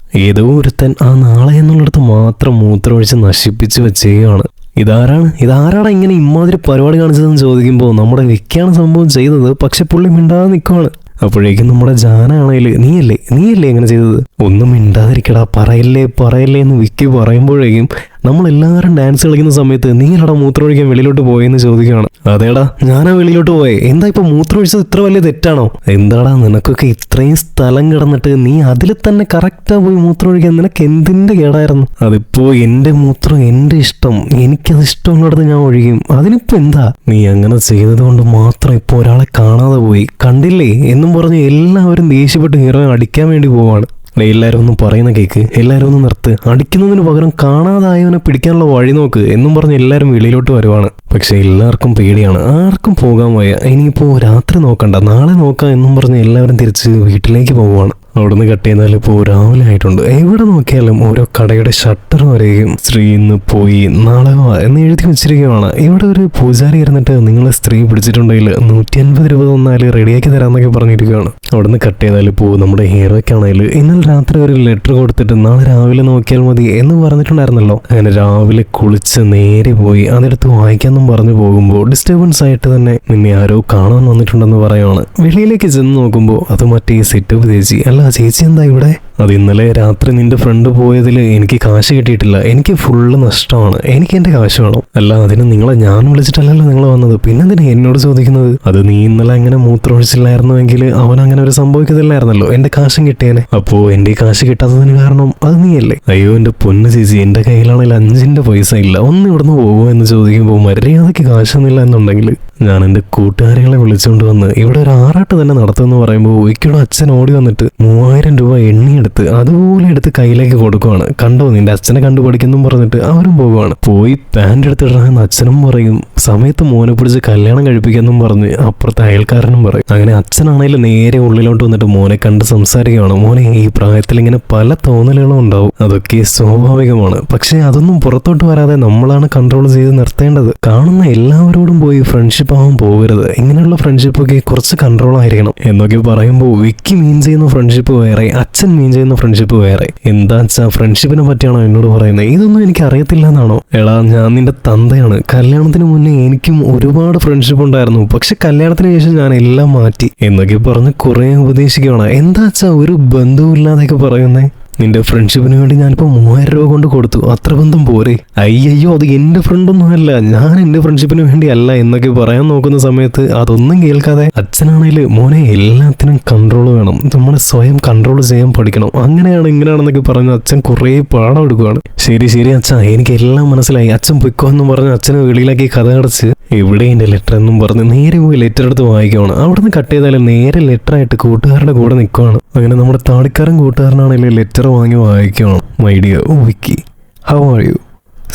ഏതോ ഒരുത്തൻ ആ നാളെ എന്നുള്ളിടത്ത് മാത്രം മൂത്രമൊഴിച്ച് നശിപ്പിച്ച് വെച്ചേക്കാണ്. ഇതാരാടാ ഇങ്ങനെ ഇമാതിരി പരിപാടി കാണിച്ചതെന്ന് ചോദിക്കുമ്പോൾ നമ്മുടെ വിക്കിയാണ് സംഭവം ചെയ്തത്. പക്ഷെ പുള്ളി മിണ്ടാതെ നിൽക്കുവാണ്. അപ്പോഴേക്കും നമ്മുടെ ജാനാണെങ്കിൽ നീയല്ലേ എങ്ങനെ ചെയ്തത്, ഒന്നും മിണ്ടാതിരിക്കടാ, പറയല്ലേ എന്ന് വിക്കി പറയുമ്പോഴേക്കും നമ്മളെല്ലാവരും ഡാൻസ് കളിക്കുന്ന സമയത്ത് നീയല്ലടാ മൂത്രമൊഴിക്കാൻ വെളിയിലോട്ട് പോയെന്ന് ചോദിക്കുകയാണ്. അതേടാ ഞാനാ വെളിയിലോട്ട് പോയേ, എന്താ ഇപ്പൊ മൂത്രമൊഴിച്ചത് ഇത്ര വലിയ തെറ്റാണോ, എന്താടാ നിനക്കൊക്കെ ഇത്രയും സ്ഥലം കിടന്നിട്ട് നീ അതിൽ തന്നെ കറക്റ്റാ പോയി മൂത്രമൊഴിക്കാൻ, നിനക്ക് എന്തിന്റെ കേടായിരുന്നു, അതിപ്പോ എന്റെ മൂത്രം എന്റെ ഇഷ്ടം, എനിക്കത് ഇഷ്ടമുള്ളിടത്ത് ഞാൻ ഒഴിക്കും, അതിനിപ്പോ എന്താ, നീ അങ്ങനെ ചെയ്തത് കൊണ്ട് മാത്രം ഇപ്പൊ ഒരാളെ കാണാതെ പോയി കണ്ടില്ലേ എന്നും പറഞ്ഞ് എല്ലാവരും ദേഷ്യപ്പെട്ട് ഹീറോയെ അടിക്കാൻ വേണ്ടി പോവാണ്. എല്ലാവരും ഒന്നും പറയുന്ന കേക്ക്, എല്ലാവരും ഒന്ന് നിർത്ത്, അടിക്കുന്നതിന് പകരം കാണാതായവനെ പിടിക്കാനുള്ള വഴി നോക്ക് എന്നും പറഞ്ഞ് എല്ലാവരും വെളിയിലോട്ട് വരുവാണ്. പക്ഷെ എല്ലാവർക്കും പേടിയാണ്, ആർക്കും പോകാൻ വയ്യ. ഇനിയിപ്പോൾ രാത്രി നോക്കണ്ട നാളെ നോക്കാം എന്നും പറഞ്ഞ് എല്ലാവരും തിരിച്ച് വീട്ടിലേക്ക് പോവുകയാണ്. അവിടുന്ന് കട്ട് ചെയ്താൽ ഇപ്പോൾ രാവിലെ ആയിട്ടുണ്ട്. എവിടെ നോക്കിയാലും ഓരോ കടയുടെ ഷട്ടർ വരെയും സ്ത്രീ ഇന്ന് പോയി നാളെ വാ എന്ന് എഴുതി വെച്ചിരിക്കുകയാണ്. ഇവിടെ ഒരു പൂജാരി ഇരുന്നിട്ട് നിങ്ങളെ സ്ത്രീ പിടിച്ചിട്ടുണ്ടെങ്കിൽ 150 രൂപ തന്നാൽ റെഡിയാക്കി തരാമെന്നൊക്കെ പറഞ്ഞിരിക്കുകയാണ്. അവിടുന്ന് കട്ട് ചെയ്താൽ ഇപ്പോൾ നമ്മുടെ ഹീറോയ്ക്കാണെങ്കിൽ ഇന്നലെ രാത്രി ഒരു ലെറ്റർ കൊടുത്തിട്ട് നാളെ രാവിലെ നോക്കിയാൽ മതി എന്ന് പറഞ്ഞിട്ടുണ്ടായിരുന്നല്ലോ. അങ്ങനെ രാവിലെ കുളിച്ച് നേരെ പോയി അതെടുത്ത് വായിക്കാമെന്നും പറഞ്ഞു പോകുമ്പോൾ ഡിസ്റ്റർബൻസ് ആയിട്ട് തന്നെ നിന്നെ ആരോ കാണാൻ വന്നിട്ടുണ്ടെന്ന് പറയുകയാണ്. വെളിയിലേക്ക് ചെന്ന് നോക്കുമ്പോൾ അത് മറ്റേ സെറ്റപ്പ് ചേച്ചി. അല്ല ചേച്ചി എന്താ ഇവിടെ, അത് ഇന്നലെ രാത്രി നിന്റെ ഫ്രണ്ട് പോയതിൽ എനിക്ക് കാശ് കിട്ടിയിട്ടില്ല, എനിക്ക് ഫുള്ള് നഷ്ടമാണ്, എനിക്ക് എൻ്റെ കാശ് വേണം. അല്ല അതിന് നിങ്ങളെ ഞാൻ വിളിച്ചിട്ടല്ലല്ലോ നിങ്ങൾ വന്നത്, പിന്നെന്തിനാ എന്നോട് ചോദിക്കുന്നത്, അത് നീ ഇന്നലെ അങ്ങനെ മൂത്രമൊഴിച്ചില്ലായിരുന്നുവെങ്കിൽ അവൻ അങ്ങനെ ഒരു സംഭവിക്കത്തില്ലായിരുന്നല്ലോ, എൻ്റെ കാശും കിട്ടിയേനെ. അപ്പോൾ എൻ്റെ കാശ് കിട്ടാത്തതിന് കാരണം അത് നീയല്ലേ. അയ്യോ എൻ്റെ പൊന്ന് ചേച്ചി, എൻ്റെ കയ്യിലാണെങ്കിൽ 5 പൈസ ഇല്ല, ഒന്ന് ഇവിടുന്ന് പോകുമോ എന്ന് ചോദിക്കുമ്പോൾ മര്യാദയ്ക്ക് കാശൊന്നുമില്ല എന്നുണ്ടെങ്കിൽ ഞാൻ എൻ്റെ കൂട്ടുകാരികളെ വിളിച്ചുകൊണ്ട് വന്ന് ഇവിടെ ഒരു ആറാട്ട് തന്നെ നടത്തുമെന്ന് പറയുമ്പോൾ ഒരിക്കലും അച്ഛൻ ഓടി വന്നിട്ട് 3000 രൂപ എണ്ണി എടുത്ത് അതുപോലെ എടുത്ത് കയ്യിലേക്ക് കൊടുക്കുവാണ്. കണ്ടോ നിന്റെ അച്ഛനെ കണ്ടു പഠിക്കുന്നു പറഞ്ഞിട്ട് അവരും പോകുവാണ്. പോയി പാൻറ് എടുത്തിടാന്ന് അച്ഛനും പറയും. സമയത്ത് മോനെ പിടിച്ച് കല്യാണം കഴിപ്പിക്കാന്നും പറഞ്ഞ് അപ്പുറത്തെ അയൽക്കാരനും പറയും. അങ്ങനെ അച്ഛനാണെങ്കിലും നേരെ ഉള്ളിലോട്ട് വന്നിട്ട് മോനെ കണ്ട് സംസാരിക്കുകയാണ്. മോനെ ഈ പ്രായത്തിൽ ഇങ്ങനെ പല തോന്നലുകളും ഉണ്ടാവും, അതൊക്കെ സ്വാഭാവികമാണ്. പക്ഷെ അതൊന്നും പുറത്തോട്ട് വരാതെ നമ്മളാണ് കൺട്രോൾ ചെയ്ത് നിർത്തേണ്ടത്. കാണുന്ന എല്ലാവരോടും പോയി ഫ്രണ്ട്ഷിപ്പ് ആവാൻ പോകരുത്. ഇങ്ങനെയുള്ള ഫ്രണ്ട്ഷിപ്പ് ഒക്കെ കുറച്ച് കൺട്രോൾ ആയിരിക്കണം എന്നൊക്കെ പറയുമ്പോൾ വിക്കി മീൻ ചെയ്യുന്ന ഫ്രണ്ട്ഷിപ്പ് വേറെ, അച്ഛൻ മീൻ ചെയ്യുന്ന ഫ്രണ്ട്ഷിപ്പ് വേറെ. എന്താ വെച്ചാ ഫ്രണ്ട്ഷിപ്പിനെ പറ്റിയാണോ എന്നോട് പറയുന്നത്? ഇതൊന്നും എനിക്ക് അറിയത്തില്ല എന്നാണോ? എടാ ഞാൻ നിന്റെ തന്തയാണ്. കല്യാണത്തിന് മുന്നേ എനിക്കും ഒരുപാട് ഫ്രണ്ട്ഷിപ്പ് ഉണ്ടായിരുന്നു, പക്ഷെ കല്യാണത്തിന് ശേഷം ഞാൻ എല്ലാം മാറ്റി എന്നൊക്കെ പറഞ്ഞ് കുറെ ഉപദേശിക്കുകയാണ്. എന്താ വെച്ചാ ഒരു ബന്ധവുമില്ലാതെയൊക്കെ പറയുന്നേ? നിന്റെ ഫ്രണ്ട്ഷിപ്പിന് വേണ്ടി ഞാനിപ്പോൾ 3000 രൂപ കൊണ്ട് കൊടുത്തു, അത്ര ബന്ധം പോരെ? അയ്യോ അത് എൻ്റെ ഫ്രണ്ടൊന്നും അല്ല, ഞാൻ എൻ്റെ ഫ്രണ്ട്ഷിപ്പിന് വേണ്ടി അല്ല എന്നൊക്കെ പറയാൻ നോക്കുന്ന സമയത്ത് അതൊന്നും കേൾക്കാതെ അച്ഛനാണെങ്കിൽ മോനെ എല്ലാത്തിനും കൺട്രോൾ വേണം, നമ്മൾ സ്വയം കൺട്രോൾ ചെയ്യാൻ പഠിക്കണം, അങ്ങനെയാണ് ഇങ്ങനെയാണെന്നൊക്കെ പറഞ്ഞ് അച്ഛൻ കുറേ പാഠം എടുക്കുകയാണ്. ശരി ശരി അച്ഛാ എനിക്ക് എല്ലാം മനസ്സിലായി, അച്ഛൻ പൊയ്ക്കോ എന്നും പറഞ്ഞ് അച്ഛനെ വെളിയിലാക്കി കഥ അടച്ച് എവിടെ എൻ്റെ ലെറ്റർ എന്നും പറഞ്ഞ് നേരെ പോയി ലെറ്റർ എടുത്ത് വായിക്കുവാണ്. അവിടുന്ന് കട്ട് ചെയ്താലും നേരെ ലെറ്ററായിട്ട് കൂട്ടുകാരുടെ കൂടെ നിൽക്കുവാണ്. അങ്ങനെ നമ്മുടെ താടിക്കാരൻ കൂട്ടുകാരനാണെങ്കിൽ ലെറ്റർ വാങ്ങി വായിക്കണം. My dear Vicky, how are you?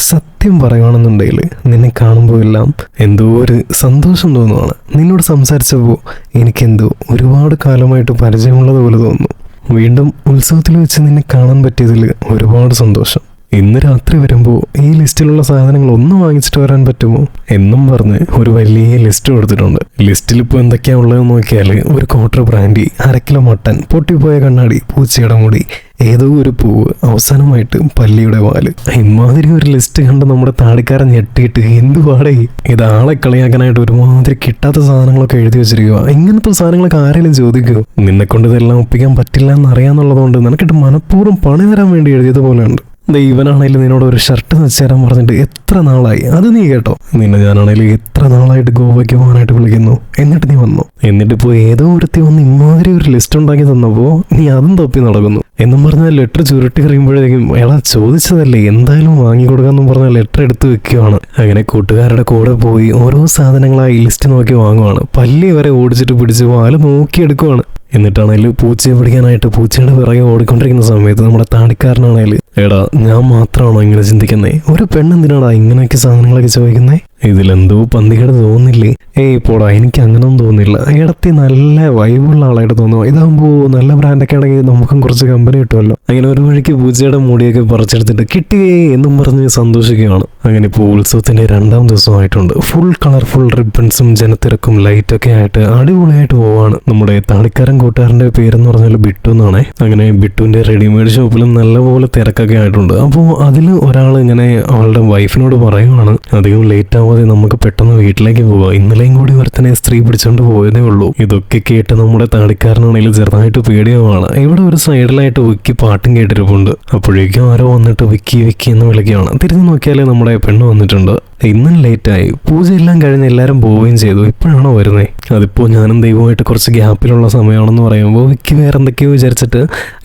സത്യം പറയുകയാണെന്നുണ്ടെങ്കിൽ നിന്നെ കാണുമ്പോൾ എല്ലാം എന്തോ ഒരു സന്തോഷം തോന്നുവാണ്. നിന്നോട് സംസാരിച്ചപ്പോൾ എനിക്കെന്തോ ഒരുപാട് കാലമായിട്ട് പരിചയമുള്ളതുപോലെ തോന്നുന്നു. വീണ്ടും ഉത്സവത്തിൽ വെച്ച് നിന്നെ കാണാൻ പറ്റിയതിൽ ഒരുപാട് സന്തോഷം. ഇന്ന് രാത്രി വരുമ്പോൾ ഈ ലിസ്റ്റിലുള്ള സാധനങ്ങൾ ഒന്ന് വാങ്ങിച്ചിട്ട് വരാൻ പറ്റുമോ എന്നും പറഞ്ഞ് ഒരു വലിയ ലിസ്റ്റ് കൊടുത്തിട്ടുണ്ട്. ലിസ്റ്റിൽ ഇപ്പോൾ എന്തൊക്കെയാ ഉള്ളതെന്ന് നോക്കിയാൽ ഒരു ക്വാർട്ടർ ബ്രാൻഡി, 1/2 കിലോ മട്ടൻ, പൊട്ടിപ്പോയ കണ്ണാടി, പൂച്ചയുടെ മുടി, ഏതോ ഒരു പൂവ്, അവസാനമായിട്ട് പല്ലിയുടെ വാല്. ഇമാതിരി ഒരു ലിസ്റ്റ് കണ്ട് നമ്മുടെ താടിക്കാരൻ ഞെട്ടിയിട്ട് എന്തുപാടേ ഇത് ആളെ കളിയാക്കാനായിട്ട് ഒരുമാതിരി കിട്ടാത്ത സാധനങ്ങളൊക്കെ എഴുതി വെച്ചിരിക്കുക. ഇങ്ങനത്തെ സാധനങ്ങളൊക്കെ ആരെങ്കിലും ചോദിക്കുമോ? നിന്നെ കൊണ്ട് ഇതെല്ലാം ഒപ്പിക്കാൻ പറ്റില്ല എന്നറിയാന്നുള്ളതുകൊണ്ട് നിനക്കിട്ട് മനഃപൂർവ്വം പണി തരാൻ വേണ്ടി എഴുതിയത് പോലെയുണ്ട്. ഇവനാണെങ്കിലും നിന്നോട് ഒരു ഷർട്ട് വെച്ചേരാൻ പറഞ്ഞിട്ട് എത്ര നാളായി, അത് നീ കേട്ടോ? നിന്നെ ഞാനാണെങ്കിലും എത്ര നാളായിട്ട് ഗോവയ്ക്ക് പോകാനായിട്ട് വിളിക്കുന്നു, എന്നിട്ട് നീ വന്നു. എന്നിട്ടിപ്പോൾ ഏതോ ഒരുത്തി വന്ന് ഇമാതിരി ഒരു ലിസ്റ്റ് ഉണ്ടാക്കി തന്നപ്പോൾ നീ അതും തപ്പി നടക്കുന്നു എന്നും പറഞ്ഞാൽ ലെറ്റർ ചുരുട്ടി കഴിയുമ്പോഴേക്കും എടാ ചോദിച്ചതല്ലേ എന്തായാലും വാങ്ങിക്കൊടുക്കാന്നും പറഞ്ഞാൽ ലെറ്റർ എടുത്ത് വെക്കുകയാണ്. അങ്ങനെ കൂട്ടുകാരുടെ കൂടെ പോയി ഓരോ സാധനങ്ങളായി ലിസ്റ്റ് നോക്കി വാങ്ങുവാണ്. പല്ലി വരെ ഓടിച്ചിട്ട് പിടിച്ച് വാല് നോക്കിയെടുക്കുവാണ്. എന്നിട്ടാണെങ്കിലും പൂച്ചയെ പിടിക്കാനായിട്ട് പൂച്ചയുടെ പിറകെ ഓടിക്കൊണ്ടിരിക്കുന്ന സമയത്ത് നമ്മുടെ താടിക്കാരനാണെങ്കിലും എടാ ഞാൻ മാത്രമാണോ ഇങ്ങനെ ചിന്തിക്കുന്നേ? ഒരു പെണ്ണെന്തിനാടാ ഇങ്ങനെയൊക്കെ സാധനങ്ങളൊക്കെ ചോദിക്കുന്നേ? ഇതിലെന്തോ പന്തികേട് തോന്നില്ലേ? ഏയ് പോടാ, എനിക്ക് അങ്ങനൊന്നും തോന്നില്ല. ഇടത്തി നല്ല വൈബുള്ള ആളായിട്ട് തോന്നുക. ഇതാകുമ്പോൾ നല്ല ബ്രാൻഡൊക്കെ ആണെങ്കിൽ നമുക്കും കുറച്ച് കമ്പനി കിട്ടുമല്ലോ. അങ്ങനെ ഒരു വഴിക്ക് പൂച്ചയുടെ മുടിയൊക്കെ പറിച്ചെടുത്തിട്ട് കിട്ടിയേ എന്നും പറഞ്ഞ് സന്തോഷിക്കുകയാണ്. അങ്ങനെ ഇപ്പോൾ ഉത്സവത്തിന്റെ 2ാം ദിവസമായിട്ടുണ്ട്. ഫുൾ കളർഫുൾ റിബൺസും ജനത്തിരക്കും ലൈറ്റൊക്കെ ആയിട്ട് അടിപൊളിയായിട്ട് പോവാണ്. നമ്മുടെ താടിക്കാരൻ കൂട്ടുകാരന്റെ പേരെന്ന് പറഞ്ഞാൽ ബിട്ടു എന്നാണ്. അങ്ങനെ ബിട്ടുവിന്റെ റെഡിമെയ്ഡ് ഷോപ്പിലും നല്ലപോലെ തിരക്കൊക്കെ ആയിട്ടുണ്ട്. അപ്പോൾ അതിൽ ഒരാൾ ഇങ്ങനെ അവളുടെ വൈഫിനോട് പറയുവാണ്, അധികം ലേറ്റ് ആവാതെ നമുക്ക് പെട്ടെന്ന് വീട്ടിലേക്ക് പോവാം, ഇന്നലെയും കൂടി ഒരുത്തനെ സ്ത്രീ പിടിച്ചോണ്ട് പോയതേ ഉള്ളൂ. ഇതൊക്കെ കേട്ട് നമ്മുടെ താടിക്കാരനാണെങ്കിൽ ചെറുതായിട്ട് പേടിയുമാണ്. ഇവിടെ ഒരു സൈഡിലായിട്ട് വിക്കി പാട്ടും കേട്ടിരിപ്പുണ്ട്. അപ്പോഴേക്കും ആരോ വന്നിട്ട് വിക്കി വിക്കി എന്ന് വിളിക്കുകയാണ്. തിരിഞ്ഞു നോക്കിയാലേ നമ്മുടെ പെണ്ണ് വന്നിട്ടുണ്ട്. ഇന്നും ലേറ്റായി, പൂജയെല്ലാം കഴിഞ്ഞ് എല്ലാവരും പോവുകയും ചെയ്തു. ഇപ്പോഴാണോ വരുന്നത്? അതിപ്പോൾ ഞാനും ദൈവമായിട്ട് കുറച്ച് ഗ്യാപ്പിലുള്ള സമയമാണെന്ന് പറയുമ്പോൾ വിക്കി വേറെ എന്തൊക്കെയോ വിചാരിച്ചിട്ട്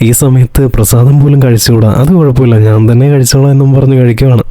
ഈ സമയത്ത് പ്രസാദം പോലും കഴിച്ചുകൂടാ, അത് കുഴപ്പമില്ല ഞാൻ തന്നെ കഴിച്ചോളാം എന്നും പറഞ്ഞ് കഴിക്കുകയാണ്.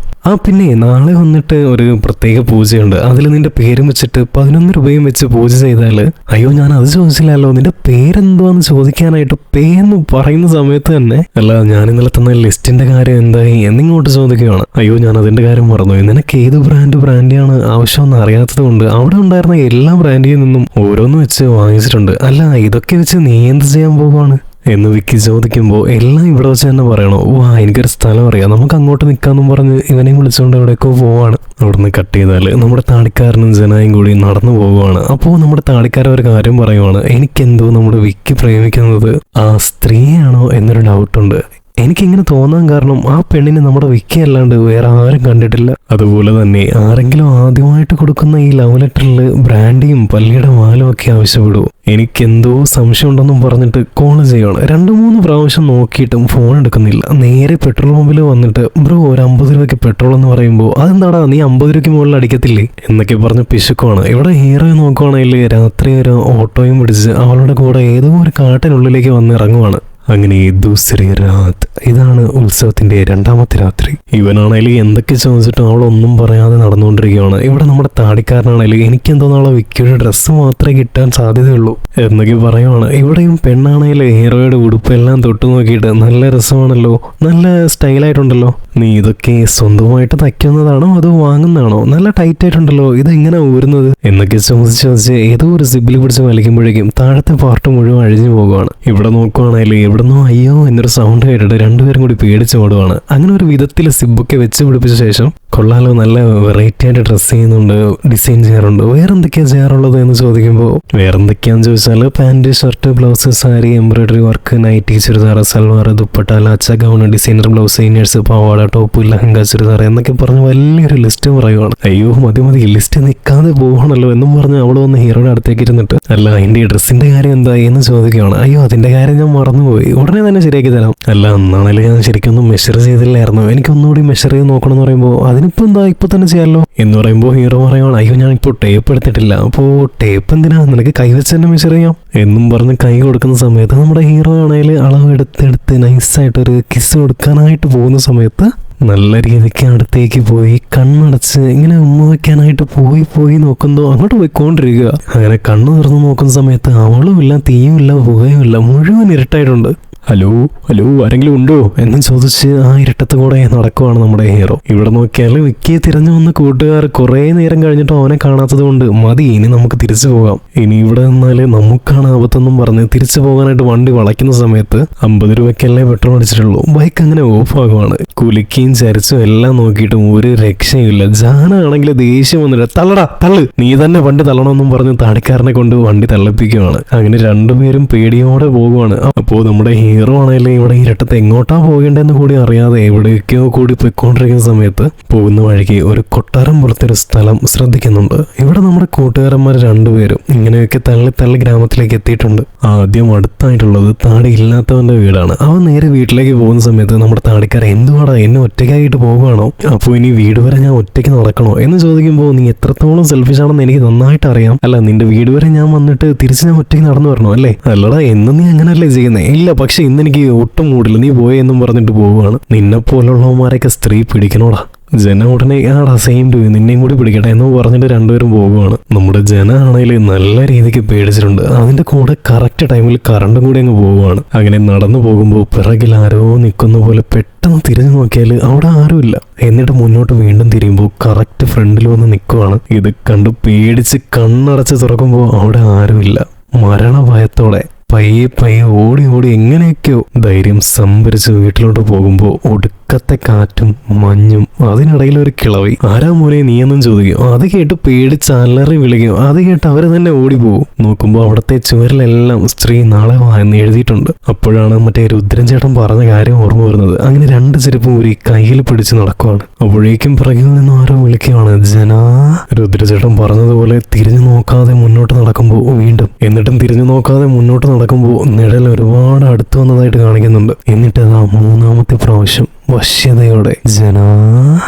പിന്നെ നാളെ വന്നിട്ട് ഒരു പ്രത്യേക പൂജയുണ്ട്, അതിൽ നിന്റെ പേരും വെച്ചിട്ട് 11 രൂപയും വെച്ച് പൂജ ചെയ്താൽ. അയ്യോ ഞാൻ അത് ചോദിച്ചില്ലല്ലോ, നിന്റെ പേരെന്തുവാന്ന് ചോദിക്കാനായിട്ട് പേന്ന് പറയുന്ന സമയത്ത് തന്നെ അല്ല ഞാൻ ഇന്നലെ തന്ന ലിസ്റ്റിന്റെ കാര്യം എന്തായി എന്നിങ്ങോട്ട് ചോദിക്കുകയാണ്. അയ്യോ ഞാൻ അതിന്റെ കാര്യം മറന്നു, നിനക്ക് ഏത് ബ്രാൻഡിയാണ് ആവശ്യമെന്ന് അറിയാത്തത് കൊണ്ട് അവിടെ ഉണ്ടായിരുന്ന എല്ലാ ബ്രാൻഡിൽ നിന്നും ഓരോന്ന് വെച്ച് വാങ്ങിച്ചിട്ടുണ്ട്. അല്ല ഇതൊക്കെ വെച്ച് നീ എന്ത് ചെയ്യാൻ പോകുവാണ് എന്ന് വിക്കി ചോദിക്കുമ്പോൾ എല്ലാം ഇവിടെ വെച്ച് തന്നെ പറയണോ? എനിക്കൊരു സ്ഥലം അറിയാം, നമുക്ക് അങ്ങോട്ട് നിൽക്കാമെന്നും പറഞ്ഞ് ഇവനെ വിളിച്ചുകൊണ്ട് എവിടെയൊക്കെ പോവാണ്. അവിടുന്ന് കട്ട് ചെയ്താൽ നമ്മുടെ താടിക്കാരനും ജനായും കൂടി നടന്നു പോവുകയാണ്. അപ്പോൾ നമ്മുടെ താടിക്കാരൻ ഒരു കാര്യം പറയുവാണ്, എനിക്കെന്തോ നമ്മുടെ വിക്കി പ്രേമിക്കുന്നത് ആ സ്ത്രീയാണോ എന്നൊരു ഡൗട്ടുണ്ട്. എനിക്കിങ്ങനെ തോന്നാൻ കാരണം ആ പെണ്ണിനെ നമ്മുടെ വിക്കി അല്ലാണ്ട് വേറെ ആരും കണ്ടിട്ടില്ല. അതുപോലെ തന്നെ ആരെങ്കിലും ആദ്യമായിട്ട് കൊടുക്കുന്ന ഈ ലവ് ലെറ്ററിൽ ബ്രാൻഡിയും പല്ലിയുടെ വാലും ഒക്കെ ആവശ്യപ്പെടുമോ? എനിക്കെന്തോ സംശയം ഉണ്ടെന്നും പറഞ്ഞിട്ട് കോൾ ചെയ്യണം. 2-3 പ്രാവശ്യം നോക്കിയിട്ടും ഫോൺ എടുക്കുന്നില്ല. നേരെ പെട്രോൾ പമ്പിൽ വന്നിട്ട് ബ്രോ ഒരു 50 രൂപയ്ക്ക് പെട്രോൾ എന്ന് പറയുമ്പോൾ അതെന്താടാ നീ 50 രൂപയ്ക്ക് മുകളിൽ അടിക്കത്തില്ലേ എന്നൊക്കെ പറഞ്ഞ് പിശുക്കുവാണ്. ഇവിടെ ഹീറോ നോക്കുവാണെങ്കിൽ രാത്രി ഒരു ഓട്ടോയും പിടിച്ച് അവളുടെ കൂടെ ഏതോ ഒരു കാട്ടിനുള്ളിലേക്ക് വന്ന് ഇറങ്ങുവാണ്. അങ്ങനെ ദൂസരി രാത് ഇതാണ് ഉത്സവത്തിന്റെ രണ്ടാമത്തെ രാത്രി. ഇവനാണെങ്കിൽ എന്തൊക്കെ ചോദിച്ചിട്ടും അവളൊന്നും പറയാതെ നടന്നുകൊണ്ടിരിക്കുകയാണ്. ഇവിടെ നമ്മുടെ താടിക്കാരനാണെങ്കിൽ എനിക്കെന്തോ നാളെ വിക്കിയുടെ ഡ്രസ്സ് മാത്രമേ കിട്ടാൻ സാധ്യതയുള്ളൂ എന്നൊക്കെ പറയുവാണ്. ഇവിടെയും പെണ്ണാണെങ്കിൽ ഹീറോയുടെ ഉടുപ്പെല്ലാം തൊട്ടു നോക്കിയിട്ട് നല്ല രസമാണല്ലോ, നല്ല സ്റ്റൈലായിട്ടുണ്ടല്ലോ, നീ ഇതൊക്കെ സ്വന്തമായിട്ട് തയ്ക്കുന്നതാണോ അതോ വാങ്ങുന്നതാണോ, നല്ല ടൈറ്റ് ആയിട്ടുണ്ടല്ലോ, ഇതെങ്ങനെ ഊരുന്നത് എന്നൊക്കെ ചോദിച്ച് ഏതോ ഒരു സിബിൽ പിടിച്ച് വലിക്കുമ്പോഴേക്കും താഴത്തെ പാർട്ട് മുഴുവൻ അഴിഞ്ഞു പോകുവാണ്. ഇവിടെ നോക്കുവാണെങ്കിൽ എവിടുന്നോ അയ്യോ എന്നൊരു സൗണ്ട് കേട്ടിട്ട് രണ്ടുപേരും കൂടി പേടിച്ച് ഓടുവാണ്. അങ്ങനെ ഒരു വിധത്തിൽ സിബൊക്കെ വെച്ച് പിടിപ്പിച്ച ശേഷം കൊള്ളാലോ, നല്ല വെറൈറ്റി ആയിട്ട് ഡ്രസ് ചെയ്യുന്നുണ്ട്, ഡിസൈൻ ചെയ്യാറുണ്ട്, വേറെന്തൊക്കെയാ ചെയ്യാറുള്ളത് എന്ന് ചോദിക്കുമ്പോൾ വേറെന്തൊക്കെയാന്ന് ചോദിച്ചാൽ pant, shirt, blouse, sari, embroidery work, nighty, churidar, salwar, dupatta, lacha, gown, designer blouse, inners, പാവാട, ടോപ്പ്, ലഹങ്ക, ചുരിദാർ എന്നൊക്കെ പറഞ്ഞ് വലിയൊരു ലിസ്റ്റ് പറയുവാണ്. അയ്യോ മതി ലിസ്റ്റ് നിൽക്കാതെ പോകണല്ലോ എന്നും പറഞ്ഞ് അവൾ വന്ന് ഹീറോയുടെ അടുത്തേക്ക് ഇരുന്നിട്ട് അല്ല അതിന്റെ ഡ്രസ്സിന്റെ കാര്യം എന്തായി എന്ന് ചോദിക്കുകയാണ്. അയ്യോ അതിന്റെ കാര്യം ഞാൻ മറന്നുപോയി, ഉടനെ തന്നെ ശരിയാക്കി തരാം. അല്ല എന്നാണേലും ഞാൻ ശരിക്കൊന്നും മെഷർ ചെയ്തില്ലായിരുന്നു, എനിക്കൊന്നുകൂടി മെഷർ ചെയ്ത് നോക്കണം എന്ന് പറയുമ്പോൾ അതിനിപ്പോ എന്താ ഇപ്പൊ തന്നെ ചെയ്യാമല്ലോ എന്ന് പറയുമ്പോൾ ഹീറോ പറയുവാണ് അയ്യോ ഞാൻ ഇപ്പോൾ ടേപ്പ് എടുത്തിട്ടില്ല, അപ്പോൾ ടേപ്പ് എന്തിനാ, നിനക്ക് കൈവച്ച് തന്നെ മെഷർ ചെയ്യാം എന്നും പറഞ്ഞ് കൈ കൊടുക്കുന്ന സമയത്ത് നമ്മുടെ ഹീറോ ആണെങ്കിൽ അളവ് എടുത്ത് നൈസായിട്ടൊരു കിസ് കൊടുക്കാനായിട്ട് പോകുന്ന സമയത്ത് നല്ല രീതിക്ക് അടുത്തേക്ക് പോയി കണ്ണടച്ച് ഇങ്ങനെ ഉമ്മ വയ്ക്കാനായിട്ട് പോയി നോക്കുമ്പോൾ അങ്ങോട്ട് പോയിക്കൊണ്ടിരിക്കുക. അങ്ങനെ കണ്ണു തുറന്ന് നോക്കുന്ന സമയത്ത് അവളും ഇല്ല, തീയും ഇല്ല, പുകയും ഇല്ല, മുഴുവൻ ഇരുട്ടായിട്ടുണ്ട്. ഹലോ ആരെങ്കിലും ഉണ്ടോ എന്ന് ചോദിച്ച് ആ ഇരുട്ടത്ത് കൂടെ നടക്കുവാണ് നമ്മുടെ ഹീറോ. ഇവിടെ നോക്കിയാൽ വിക്കിയെ തിരഞ്ഞു വന്ന കൂട്ടുകാർ കുറെ നേരം കഴിഞ്ഞിട്ട് അവനെ കാണാത്തത് കൊണ്ട് മതി, ഇനി നമുക്ക് തിരിച്ചു പോകാം, ഇനി ഇവിടെ നിന്നാല് നമുക്കാണ് ആപത്തെന്നും പറഞ്ഞ് തിരിച്ചു പോകാനായിട്ട് വണ്ടി വളയ്ക്കുന്ന സമയത്ത് 50 രൂപയ്ക്കല്ലേ പെട്രോൾ അടിച്ചിട്ടുള്ളൂ. ബൈക്ക് അങ്ങനെ ഓഫ് ആകുവാണ്. കുലിക്കുകയും ചരിച്ചും എല്ലാം നോക്കിയിട്ടും ഒരു രക്ഷയില്ല. ജാനാണെങ്കിൽ ദേഷ്യം വന്നിട്ട് തള്ളു, നീ തന്നെ വണ്ടി തള്ളണമെന്നും പറഞ്ഞ് താടിക്കാരനെ കൊണ്ട് വണ്ടി തള്ളിപ്പിക്കുകയാണ്. അങ്ങനെ രണ്ടുപേരും പേടിയോടെ പോകുവാണ്. അപ്പോൾ നമ്മുടെ ഹീറോ ആണെങ്കിലും ഇവിടെ ഇരട്ടത്ത് എങ്ങോട്ടാ പോകേണ്ടതെന്ന് കൂടി അറിയാതെ എവിടേക്കോ കൂടി പോയിക്കൊണ്ടിരിക്കുന്ന സമയത്ത് പോകുന്ന വഴിക്ക് ഒരു കൊട്ടാരം പോലത്തെ ഒരു സ്ഥലം ശ്രദ്ധിക്കുന്നുണ്ട്. ഇവിടെ നമ്മുടെ കൂട്ടുകാരന്മാർ രണ്ടുപേരും ഇങ്ങനെയൊക്കെ തള്ളി ഗ്രാമത്തിലേക്ക് എത്തിയിട്ടുണ്ട്. ആദ്യം അടുത്തായിട്ടുള്ളത് താടി ഇല്ലാത്തവന്റെ വീടാണ്. അവൻ നേരെ വീട്ടിലേക്ക് പോകുന്ന സമയത്ത് നമ്മുടെ താടിക്കാരൻ എന്തുവാടാ എന്നെ ഒറ്റയ്ക്കായിട്ട് പോകുവാണോ, അപ്പോൾ ഇനി വീട് വരെ ഞാൻ ഒറ്റയ്ക്ക് നടക്കണോ എന്ന് ചോദിക്കുമ്പോൾ നീ എത്രത്തോളം സെൽഫിഷ് ആണെന്ന് എനിക്ക് നന്നായിട്ട് അറിയാം. അല്ല നിന്റെ വീട് വരെ ഞാൻ വന്നിട്ട് തിരിച്ച് ഞാൻ ഒറ്റയ്ക്ക് നടന്നു വരണോ അല്ലേ? അല്ലടാ എന്നും നീ അങ്ങനല്ലേ ചെയ്യുന്നത്? ഇല്ല പക്ഷെ ഇന്നെനിക്ക് ഒട്ടും മൂടില്ല, നീ പോയെന്നും പറഞ്ഞിട്ട് പോവുകയാണ്. നിന്നെ പോലുള്ളവന്മാരെയൊക്കെ സ്ത്രീ പിടിക്കണോടാ. ജന ഉടനെ ആടാ സെയിം ടു നിന്നെയും കൂടി പിടിക്കട്ടെ എന്ന് പറഞ്ഞിട്ട് രണ്ടുപേരും പോകുവാണ്. നമ്മുടെ ജന ആണെങ്കിൽ നല്ല രീതിക്ക് പേടിച്ചിട്ടുണ്ട്. അതിന്റെ കൂടെ കറക്റ്റ് ടൈമിൽ കറണ്ടും കൂടി അങ്ങ് പോവുകയാണ്. അങ്ങനെ നടന്നു പോകുമ്പോൾ പിറകിൽ ആരോ നിൽക്കുന്ന പോലെ പെട്ടെന്ന് തിരിഞ്ഞു നോക്കിയാൽ അവിടെ ആരുമില്ല. എന്നിട്ട് മുന്നോട്ട് വീണ്ടും തിരിയുമ്പോൾ കറക്റ്റ് ഫ്രണ്ടിൽ വന്ന് നിൽക്കുവാണ്. ഇത് കണ്ട് പേടിച്ച് കണ്ണടച്ച് തുറക്കുമ്പോൾ അവിടെ ആരുമില്ല. മരണഭയത്തോടെ പയ്യെ ഓടി എങ്ങനെയൊക്കെയോ ധൈര്യം സംഭരിച്ച് വീട്ടിലോട്ട് പോകുമ്പോൾ ഒടുക്കത്തെ കാറ്റും മഞ്ഞും, അതിനിടയിൽ ഒരു കിളവി ആരാ മോനെ നീയെന്നും ചോദിക്കും. അത് കേട്ട് പേടിച്ച് അലറി വിളിക്കും. അത് കേട്ട് അവര് തന്നെ ഓടിപ്പോകും. നോക്കുമ്പോൾ അവിടത്തെ ചുവരിലെല്ലാം സ്ത്രീ നാളെ വാ എന്ന് എഴുതിയിട്ടുണ്ട്. അപ്പോഴാണ് മറ്റേ രുദ്രൻ ചേട്ടൻ പറഞ്ഞ കാര്യം ഓർമ്മ വരുന്നത്. അങ്ങനെ 2 ചെരുപ്പും ഊരി കയ്യിൽ പിടിച്ച് നടക്കുവാണ്. അപ്പോഴേക്കും പിറകിൽ നിന്ന് ആരോ വിളിക്കുകയാണ്, ജനാ. രുദ്രചേട്ടൻ പറഞ്ഞതുപോലെ തിരിഞ്ഞു നോക്കാതെ മുന്നോട്ട് നടക്കുമ്പോൾ വീണ്ടും, എന്നിട്ടും തിരിഞ്ഞു നോക്കാതെ മുന്നോട്ട് നടക്കുമ്പോൾ നിഴൽ ഒരുപാട് അടുത്ത് വന്നതായിട്ട് കാണിക്കുന്നുണ്ട്. എന്നിട്ട് അതാ 3ാമത്തെ പ്രാവശ്യം വശ്യതയോടെ ജനാ.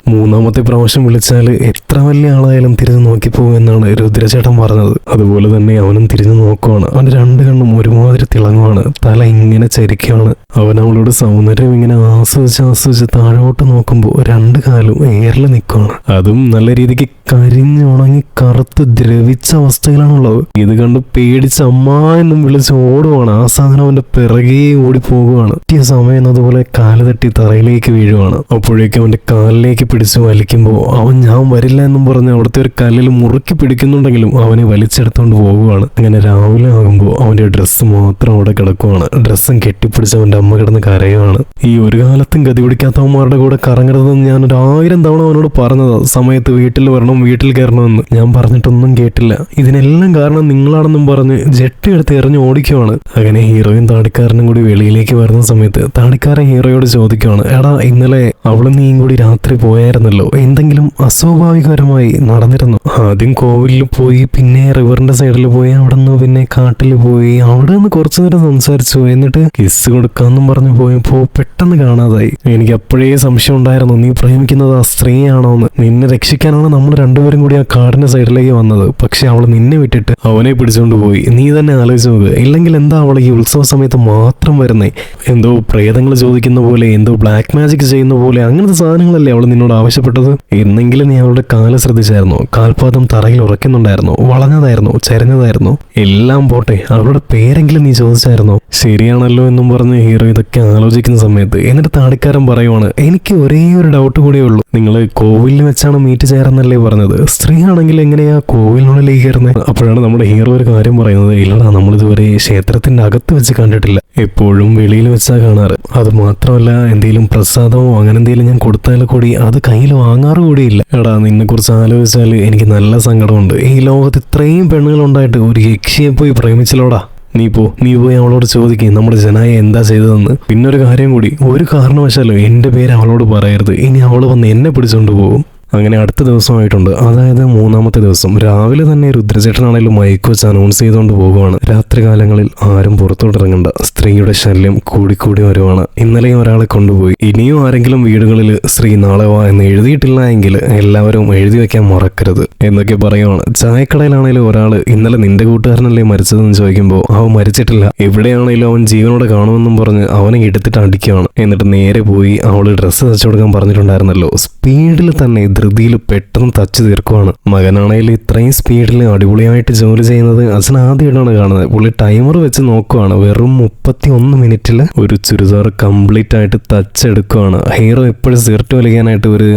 3ാമത്തെ പ്രാവശ്യം വിളിച്ചാൽ എത്ര വലിയ ആളായാലും തിരിഞ്ഞു നോക്കിപ്പോകും എന്നാണ് രുദ്രചേട്ടൻ പറഞ്ഞത്. അതുപോലെ തന്നെ അവനും തിരിഞ്ഞു നോക്കുവാണ്. അവന്റെ 2 കണ്ണും ഒരുമാതിരി തിളങ്ങുവാണ്. തല ഇങ്ങനെ ചരിക്കുകയാണ്. അവൻ അവളോട് സൗന്ദര്യം ഇങ്ങനെ ആസ്വദിച്ച് താഴോട്ട് നോക്കുമ്പോൾ 2 കാലും എയറിൽ നിൽക്കുവാണ്. അതും നല്ല രീതിക്ക് കരിഞ്ഞുണങ്ങി കറുത്ത് ദ്രവിച്ച അവസ്ഥയിലാണുള്ളത്. ഇത് കണ്ട് പേടിച്ച് അമ്മ എന്നും വിളിച്ച് ഓടുവാണ്. ആ സാധനം അവന്റെ പിറകെ ഓടിപ്പോകുവാണ്. പറ്റിയ സമയം എന്നതുപോലെ കാല് തട്ടി തറയിലേക്ക് വീഴുവാണ്. അപ്പോഴേക്കും അവന്റെ കാലിലേക്ക് പിടിച്ച് വലിക്കുമ്പോൾ അവൻ ഞാൻ വരില്ല എന്നും പറഞ്ഞ് അവിടുത്തെ ഒരു കല്ലിൽ മുറുക്കി പിടിക്കുന്നുണ്ടെങ്കിലും അവനെ വലിച്ചെടുത്തോണ്ട് പോകുവാണ്. അങ്ങനെ രാവിലെ ആകുമ്പോൾ അവന്റെ ഡ്രസ്സ് മാത്രം അവിടെ കിടക്കുവാണ്. ഡ്രസ്സും കെട്ടിപ്പിടിച്ച് അവന്റെ അമ്മ കിടന്ന് കരയുവാണ്. ഈ ഒരു കാലത്തും ഗതി പിടിക്കാത്തവന്മാരുടെ കൂടെ കറങ്ങരുതെന്ന് ഞാൻ 1000 തവണ അവനോട് പറഞ്ഞതാ. സമയത്ത് വീട്ടിൽ വരണം, വീട്ടിൽ കയറണമെന്ന്. ഞാൻ പറഞ്ഞിട്ടൊന്നും കേട്ടില്ല. ഇതിനെല്ലാം കാരണം നിങ്ങളാണെന്നും പറഞ്ഞ് ജെട്ടി എടുത്ത് എറിഞ്ഞ് ഓടിക്കുവാണ്. അങ്ങനെ ഹീറോയും താടിക്കാരനും കൂടി വെളിയിലേക്ക് വരുന്ന സമയത്ത് താടിക്കാരൻ ഹീറോയോട് ചോദിക്കുവാണ്, എടാ ഇന്നലെ അവളും നീയും കൂടി രാത്രി പോയായിരുന്നല്ലോ, എന്തെങ്കിലും അസ്വാഭാവികപരമായി നടന്നിരുന്നു? ആദ്യം കോവിലിൽ പോയി, പിന്നെ റിവറിന്റെ സൈഡിൽ പോയി, അവിടെ നിന്ന് പിന്നെ കാട്ടിൽ പോയി, അവിടെ നിന്ന് കുറച്ചു നേരം സംസാരിച്ചു, എന്നിട്ട് കിസ് കൊടുക്കാന്നും പറഞ്ഞു പോയപ്പോ പെട്ടെന്ന് കാണാതായി. എനിക്ക് അപ്പോഴേ സംശയം ഉണ്ടായിരുന്നു നീ പ്രേമിക്കുന്നത് ആ സ്ത്രീയാണോ എന്ന്. നിന്നെ രക്ഷിക്കാനാണ് നമ്മൾ രണ്ടുപേരും കൂടി ആ കാടിന്റെ സൈഡിലേക്ക് വന്നത്. പക്ഷെ അവൾ നിന്നെ വിട്ടിട്ട് അവനെ പിടിച്ചുകൊണ്ട് പോയി. നീ തന്നെ ആലോചിച്ച് നോക്ക്. ഇല്ലെങ്കിൽ എന്താ അവൾ ഈ ഉത്സവ സമയത്ത് മാത്രം വരുന്നേ? എന്തോ പ്രേതങ്ങൾ ചോദിക്കുന്ന പോലെ, എന്തോ ബ്ലാക്ക് മാജിക് ചെയ്യുന്ന പോലെ, അങ്ങനത്തെ സാധനങ്ങളല്ലേ അവൾ നിന്നോട് ആവശ്യപ്പെട്ടത്? എന്നെങ്കിലും നീ അവളുടെ കാല് ശ്രദ്ധിച്ചായിരുന്നോ? കാൽപാദം തറയിൽ ഉറക്കുന്നുണ്ടായിരുന്നോ? വളഞ്ഞതായിരുന്നോ? ചരിഞ്ഞതായിരുന്നോ? എല്ലാം പോട്ടെ, അവളുടെ പേരെങ്കിലും നീ ചോദിച്ചായിരുന്നോ? ശരിയാണല്ലോ എന്നും പറഞ്ഞ് ഹീറോ ഇതൊക്കെ ആലോചിക്കുന്ന സമയത്ത് എന്നിട്ട് താടിക്കാരൻ പറയുവാണ്, എനിക്ക് ഒരേ ഒരു ഡൗട്ട് കൂടിയേ ഉള്ളൂ. നിങ്ങൾ കോവിലിൽ വെച്ചാണ് മീറ്റ് ചേർന്നല്ലേ പറഞ്ഞത്? സ്ത്രീ ആണെങ്കിൽ എങ്ങനെയാ കോവിലിനുള്ളിലേക്ക് കയറുന്നത്? അപ്പോഴാണ് നമ്മുടെ ഹീറോ ഒരു കാര്യം പറയുന്നത്, ഇല്ലടാ, നമ്മളിതുവരെ ക്ഷേത്രത്തിന്റെ അകത്ത് വെച്ച് കണ്ടിട്ടില്ല, എപ്പോഴും വെളിയിൽ വെച്ചാ കാണാറ്. അത് മാത്രമല്ല, എന്തെങ്കിലും പ്രസാദമോ അങ്ങനെ എന്തെങ്കിലും ഞാൻ കൊടുത്താൽ കൂടി അത് കയ്യിൽ വാങ്ങാറ് കൂടിയില്ല. എടാ, നിന്നെ കുറിച്ച് ആലോചിച്ചാൽ എനിക്ക് നല്ല സങ്കടമുണ്ട്. ഈ ലോകത്ത് ഇത്രയും പെണ്ണുങ്ങളുണ്ടായിട്ട് ഒരു യക്ഷിയെ പോയി പ്രേമിച്ചല്ലോടാ. നീ പോയി അവളോട് ചോദിക്കും നമ്മുടെ ജനായ എന്താ ചെയ്തതെന്ന്. പിന്നൊരു കാര്യം കൂടി, ഒരു കാരണവശാലും എൻ്റെ പേര് അവളോട് പറയരുത്. ഇനി അവൾ വന്ന് എന്നെ പിടിച്ചോണ്ട് പോകും. അങ്ങനെ അടുത്ത ദിവസമായിട്ടുണ്ട്. അതായത് മൂന്നാമത്തെ ദിവസം രാവിലെ തന്നെ രുദ്രചേട്ടനാണെങ്കിലും മൈക്ക് വെച്ച് അനൗൺസ് ചെയ്തുകൊണ്ട് പോകുവാണ്, രാത്രികാലങ്ങളിൽ ആരും പുറത്തോട്ടിറങ്ങണ്ട, സ്ത്രീയുടെ ശല്യം കൂടിക്കൂടി വരുവാണ്. ഇന്നലെയും ഒരാളെ കൊണ്ടുപോയി. ഇനിയും ആരെങ്കിലും വീടുകളിൽ സ്ത്രീ നാളെ വാ എന്ന് എഴുതിയിട്ടില്ല എങ്കിൽ എല്ലാവരും എഴുതി വെക്കാൻ മറക്കരുത് എന്നൊക്കെ പറയുവാണ്. ചായക്കടയിലാണെങ്കിലും ഒരാൾ ഇന്നലെ നിന്റെ കൂട്ടുകാരനല്ലേ മരിച്ചതെന്ന് ചോദിക്കുമ്പോൾ അവൻ മരിച്ചിട്ടില്ല, എവിടെയാണെങ്കിലും അവൻ ജീവനോടെ കാണുമെന്നും പറഞ്ഞ് അവനെ എടുത്തിട്ട് അടിക്കുകയാണ്. എന്നിട്ട് നേരെ പോയി അവള് ഡ്രസ്സ് തച്ചു കൊടുക്കാൻ പറഞ്ഞിട്ടുണ്ടായിരുന്നല്ലോ, സ്പീഡിൽ തന്നെ ധൃതിയിൽ പെട്ടെന്ന് തച്ചു തീർക്കുവാണ്. മകനാണെങ്കിൽ ഇത്രയും സ്പീഡിൽ അടിപൊളിയായിട്ട് ജോലി ചെയ്യുന്നത് അച്ഛൻ ആദ്യമായിട്ടാണ് കാണുന്നത്. പുള്ളി ടൈമർ വെച്ച് നോക്കുവാണ്, വെറും 31 മിനിറ്റിൽ ഒരു ചുരിദാർ കംപ്ലീറ്റ് ആയിട്ട് തച്ചെടുക്കുവാണ്. ഹീറോ എപ്പോഴും സിഗരറ്റ് വലിക്കാനായിട്ട് ഒരു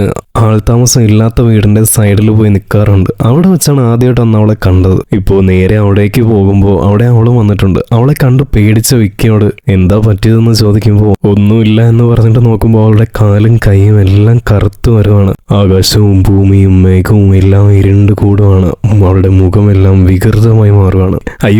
ആൾതാമസം ഇല്ലാത്ത വീടിന്റെ സൈഡിൽ പോയി നിൽക്കാറുണ്ട്. അവിടെ വെച്ചാണ് ആദ്യമായിട്ട് അന്ന് അവളെ കണ്ടത്. ഇപ്പോൾ നേരെ അവിടേക്ക് പോകുമ്പോൾ അവിടെ അവളും വന്നിട്ടുണ്ട്. അവളെ കണ്ട് പേടിച്ച വിക്കിയോട് എന്താ പറ്റിയതെന്ന് ചോദിക്കുമ്പോൾ ഒന്നുമില്ല എന്ന് പറഞ്ഞിട്ട് നോക്കുമ്പോൾ അവളുടെ കാലും കൈയും എല്ലാം കറുത്തു വരുവാണ്. ആകാശവും ഭൂമിയും മേഘവും എല്ലാം ഇരുണ്ട് കൂടുവാണ്. അവളുടെ മുഖമെല്ലാം വികൃതമായി മാറുവാണ്. അയ്യോ